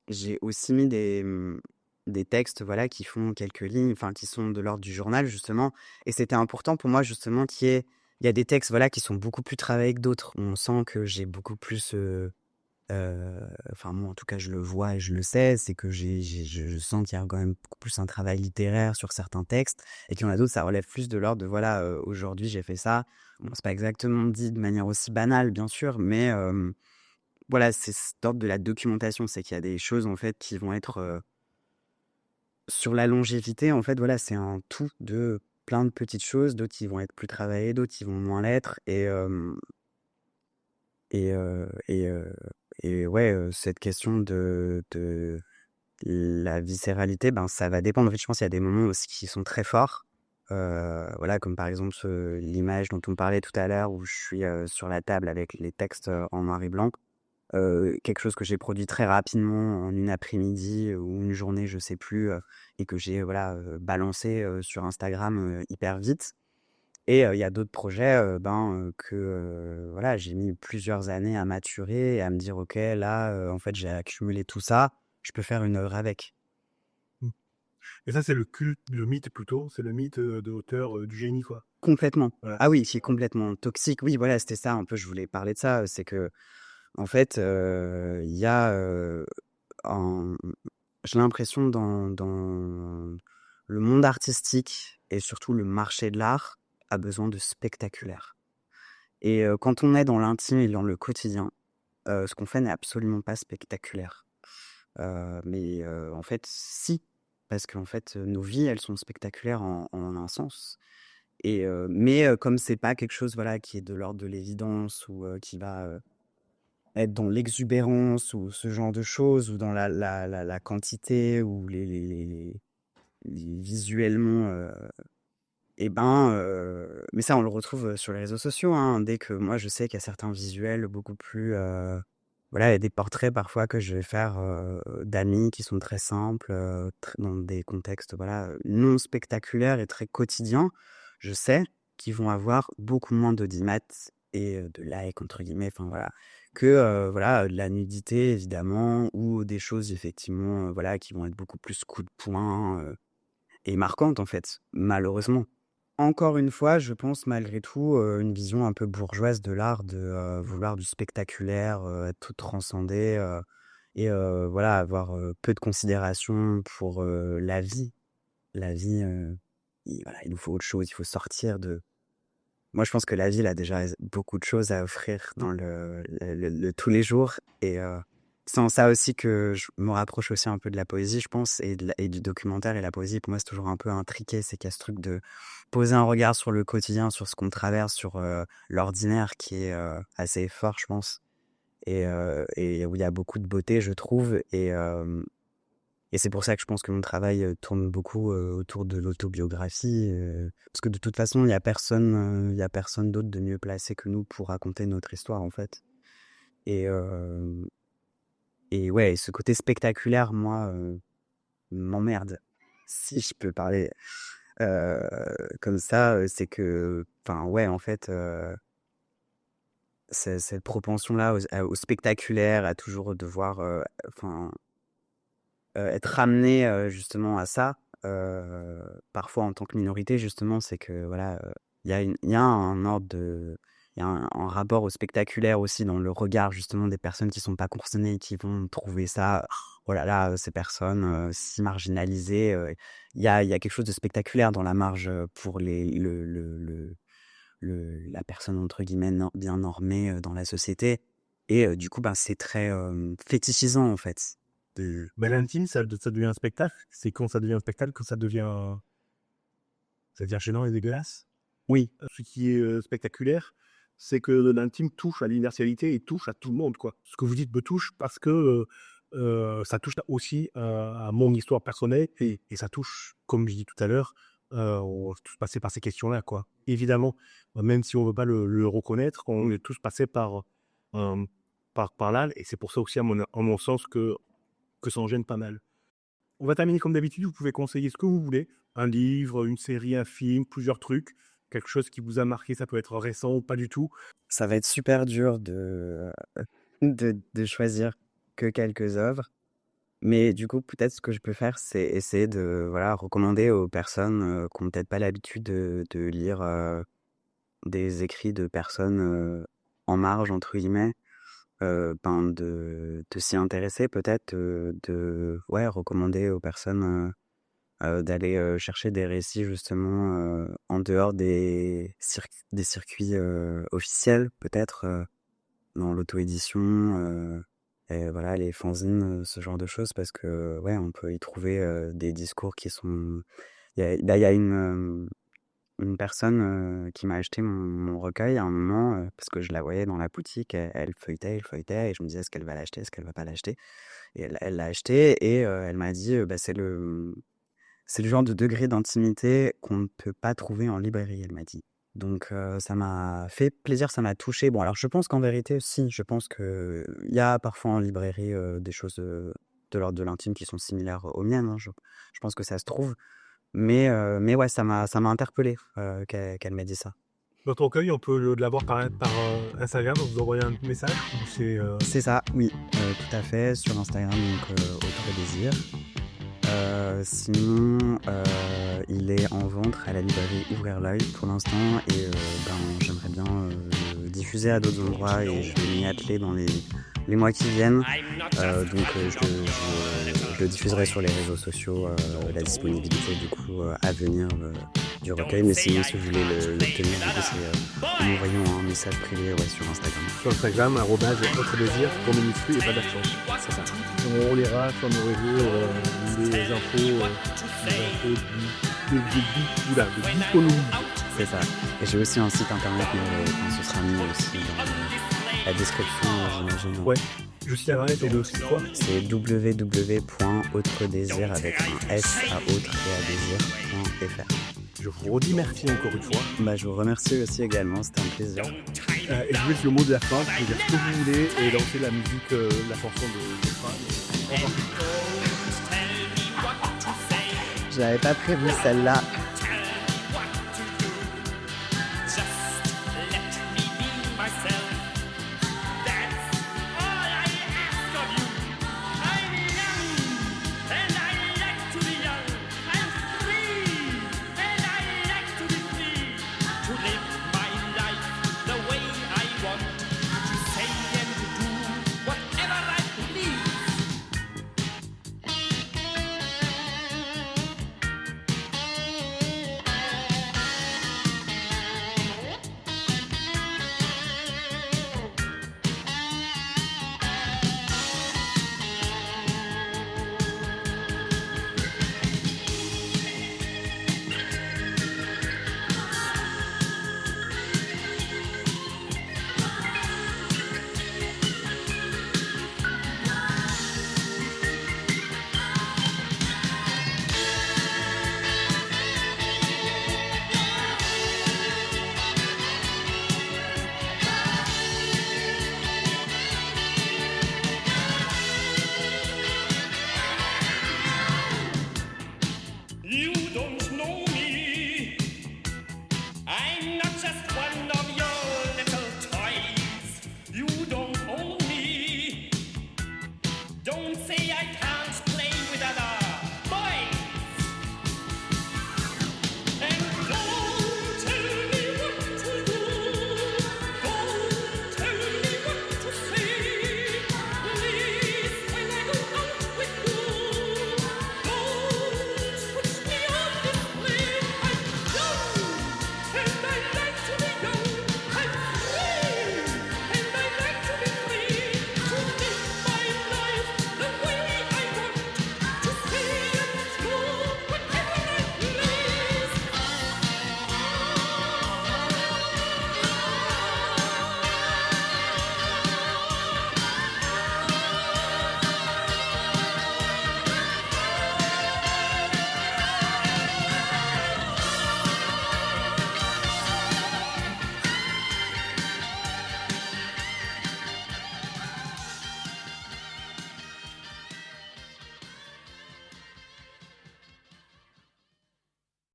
j'ai aussi mis des textes, voilà, qui font quelques lignes, enfin, qui sont de l'ordre du journal, justement. Et c'était important pour moi, justement, il y a des textes, voilà, qui sont beaucoup plus travaillés que d'autres. On sent que j'ai beaucoup plus, enfin moi en tout cas je le vois et je le sais, c'est que je sens qu'il y a quand même beaucoup plus un travail littéraire sur certains textes et qu'il y en a d'autres, ça relève plus de l'ordre de voilà, aujourd'hui j'ai fait ça. Bon, c'est pas exactement dit de manière aussi banale bien sûr, mais voilà, c'est cet ordre de la documentation, c'est qu'il y a des choses en fait qui vont être sur la longévité, en fait voilà, c'est un tout de plein de petites choses, d'autres qui vont être plus travaillées, d'autres qui vont moins l'être et heu et heu et ouais, cette question de la viscéralité, ben, ça va dépendre. En fait, je pense qu'il y a des moments aussi qui sont très forts, voilà, comme par exemple, l'image dont on parlait tout à l'heure où je suis, sur la table avec les textes, en noir et blanc. Quelque chose que j'ai produit très rapidement en une après-midi ou une journée, je sais plus, et que j'ai, voilà, balancé, sur Instagram, hyper vite. Et il y a d'autres projets, voilà, j'ai mis plusieurs années à maturer et à me dire: «OK, là, en fait, j'ai accumulé tout ça, je peux faire une œuvre avec». Mmh. Et ça, c'est le mythe plutôt, c'est le mythe, de l'auteur, du génie, quoi. Complètement. Voilà. Ah oui, qui est complètement toxique. Oui, voilà, c'était ça un peu, je voulais parler de ça, c'est qu'en fait, il y a, un j'ai l'impression dans le monde artistique et surtout le marché de l'art a besoin de spectaculaire. Et quand on est dans l'intime et dans le quotidien, ce qu'on fait n'est absolument pas spectaculaire. Mais en fait, si, parce qu'en fait, nos vies, elles sont spectaculaires en un sens. Mais comme c'est pas quelque chose, voilà, qui est de l'ordre de l'évidence ou qui va, être dans l'exubérance ou ce genre de choses ou dans la quantité ou les visuellement, et ben, mais ça, on le retrouve, sur les réseaux sociaux, hein. Dès que moi, je sais qu'il y a certains visuels beaucoup plus, voilà, il y a des portraits parfois que je vais faire, d'amis qui sont très simples, dans des contextes, voilà, non spectaculaires et très quotidiens. Je sais qu'ils vont avoir beaucoup moins d'audimat et de «likes» entre guillemets, enfin voilà, que, voilà, de la nudité évidemment ou des choses effectivement, voilà, qui vont être beaucoup plus coup de poing, et marquantes en fait, malheureusement. Encore une fois, je pense malgré tout, une vision un peu bourgeoise de l'art de, vouloir du spectaculaire, tout transcender, et voilà, avoir, peu de considération pour, la vie. La vie, il nous faut autre chose, il faut sortir de moi, je pense que la ville a déjà beaucoup de choses à offrir dans le tous les jours et c'est en ça aussi que je me rapproche aussi un peu de la poésie, je pense et du documentaire et la poésie, pour moi, c'est toujours un peu intriqué. C'est qu'il y a ce truc de poser un regard sur le quotidien, sur ce qu'on traverse, sur, l'ordinaire qui est, assez fort, je pense et où il y a beaucoup de beauté, je trouve et c'est pour ça que je pense que mon travail, tourne beaucoup, autour de l'autobiographie, parce que de toute façon, il y a personne d'autre de mieux placé que nous pour raconter notre histoire, en fait et ouais, ce côté spectaculaire, moi, m'emmerde. Si je peux parler, heu, comme ça, c'est que enfin, ouais, en fait, cette propension-là au spectaculaire, à toujours devoir, enfin être ramené, justement à ça, parfois en tant que minorité justement, c'est que voilà, il y a un ordre de il y a un rapport au spectaculaire aussi dans le regard justement des personnes qui sont pas concernées, qui vont trouver ça: voilà, là, ces personnes si marginalisées, il y a quelque chose de spectaculaire dans la marge pour la personne entre guillemets bien normée dans la société. Et du coup, c'est très fétichisant en fait. Mais l'intime, ça devient un spectacle. C'est quand ça devient un spectacle, quand ça devient gênant et dégueulasse. Oui. Ce qui est spectaculaire, c'est que l'intime touche à l'universalité et touche à tout le monde, quoi. Ce que vous dites me touche parce que ça touche aussi à mon histoire personnelle et ça touche, comme je dis tout à l'heure, on est tous passés par ces questions-là, quoi. Évidemment, même si on veut pas le reconnaître, on est tous passés par là, et c'est pour ça aussi, à mon sens, que ça en gêne pas mal. On va terminer comme d'habitude, vous pouvez conseiller ce que vous voulez, un livre, une série, un film, plusieurs trucs, quelque chose qui vous a marqué, ça peut être récent ou pas du tout. Ça va être super dur de choisir que quelques œuvres. Mais du coup, peut-être ce que je peux faire, c'est essayer de recommander aux personnes qui n'ont peut-être pas l'habitude de lire des écrits de personnes en marge, entre guillemets, de s'y intéresser peut-être, recommander aux personnes d'aller chercher des récits justement en dehors des circuits officiels, peut-être dans l'auto-édition. Et voilà, les fanzines, ce genre de choses, parce que on peut y trouver des discours qui sont... Il y a une personne qui m'a acheté mon recueil à un moment, parce que je la voyais dans la boutique, elle feuilletait, et je me disais, est-ce qu'elle va l'acheter, est-ce qu'elle va pas l'acheter? Et elle l'a acheté, et elle m'a dit, c'est le genre de degré d'intimité qu'on ne peut pas trouver en librairie, elle m'a dit. Donc ça m'a fait plaisir, ça m'a touché. Bon, alors je pense qu'en vérité, je pense qu'il y a parfois en librairie des choses de l'ordre de l'intime qui sont similaires aux miennes, hein. Je pense que ça se trouve. Mais ouais, ça m'a interpellé qu'elle m'ait dit ça. Votre recueil, on peut l'avoir par Instagram, vous envoyez un message C'est ça, oui, tout à fait, sur Instagram, donc Autre Désir. Sinon, il est en vente à la librairie Ouvrir l'œil pour l'instant, et j'aimerais bien le diffuser à d'autres endroits, et je vais m'y atteler dans les mois qui viennent. Donc je le diffuserai sur les réseaux sociaux, la disponibilité du coup à venir du recueil. Mais sinon, si vous voulez l'obtenir, du coup, c'est en m'envoyant un message privé sur Instagram. Sur Instagram, @Autre Désir, pour minuscule et pas d'accent. C'est ça. On lira sur nos réseaux les infos de disponibilité. C'est ça. Et j'ai aussi un site internet, mais ce sera mis aussi dans la description, j'imagine. Ouais. Je suis internet et le site quoi? C'est www.autredésir avec un S à autre et à désir.fr. Je vous redis merci encore une fois. Je vous remercie aussi également, c'était un plaisir. Et je vous laisse le mot de la fin, vous pouvez dire ce que vous voulez et lancer la musique, la chanson de fin. J'avais pas prévu celle-là.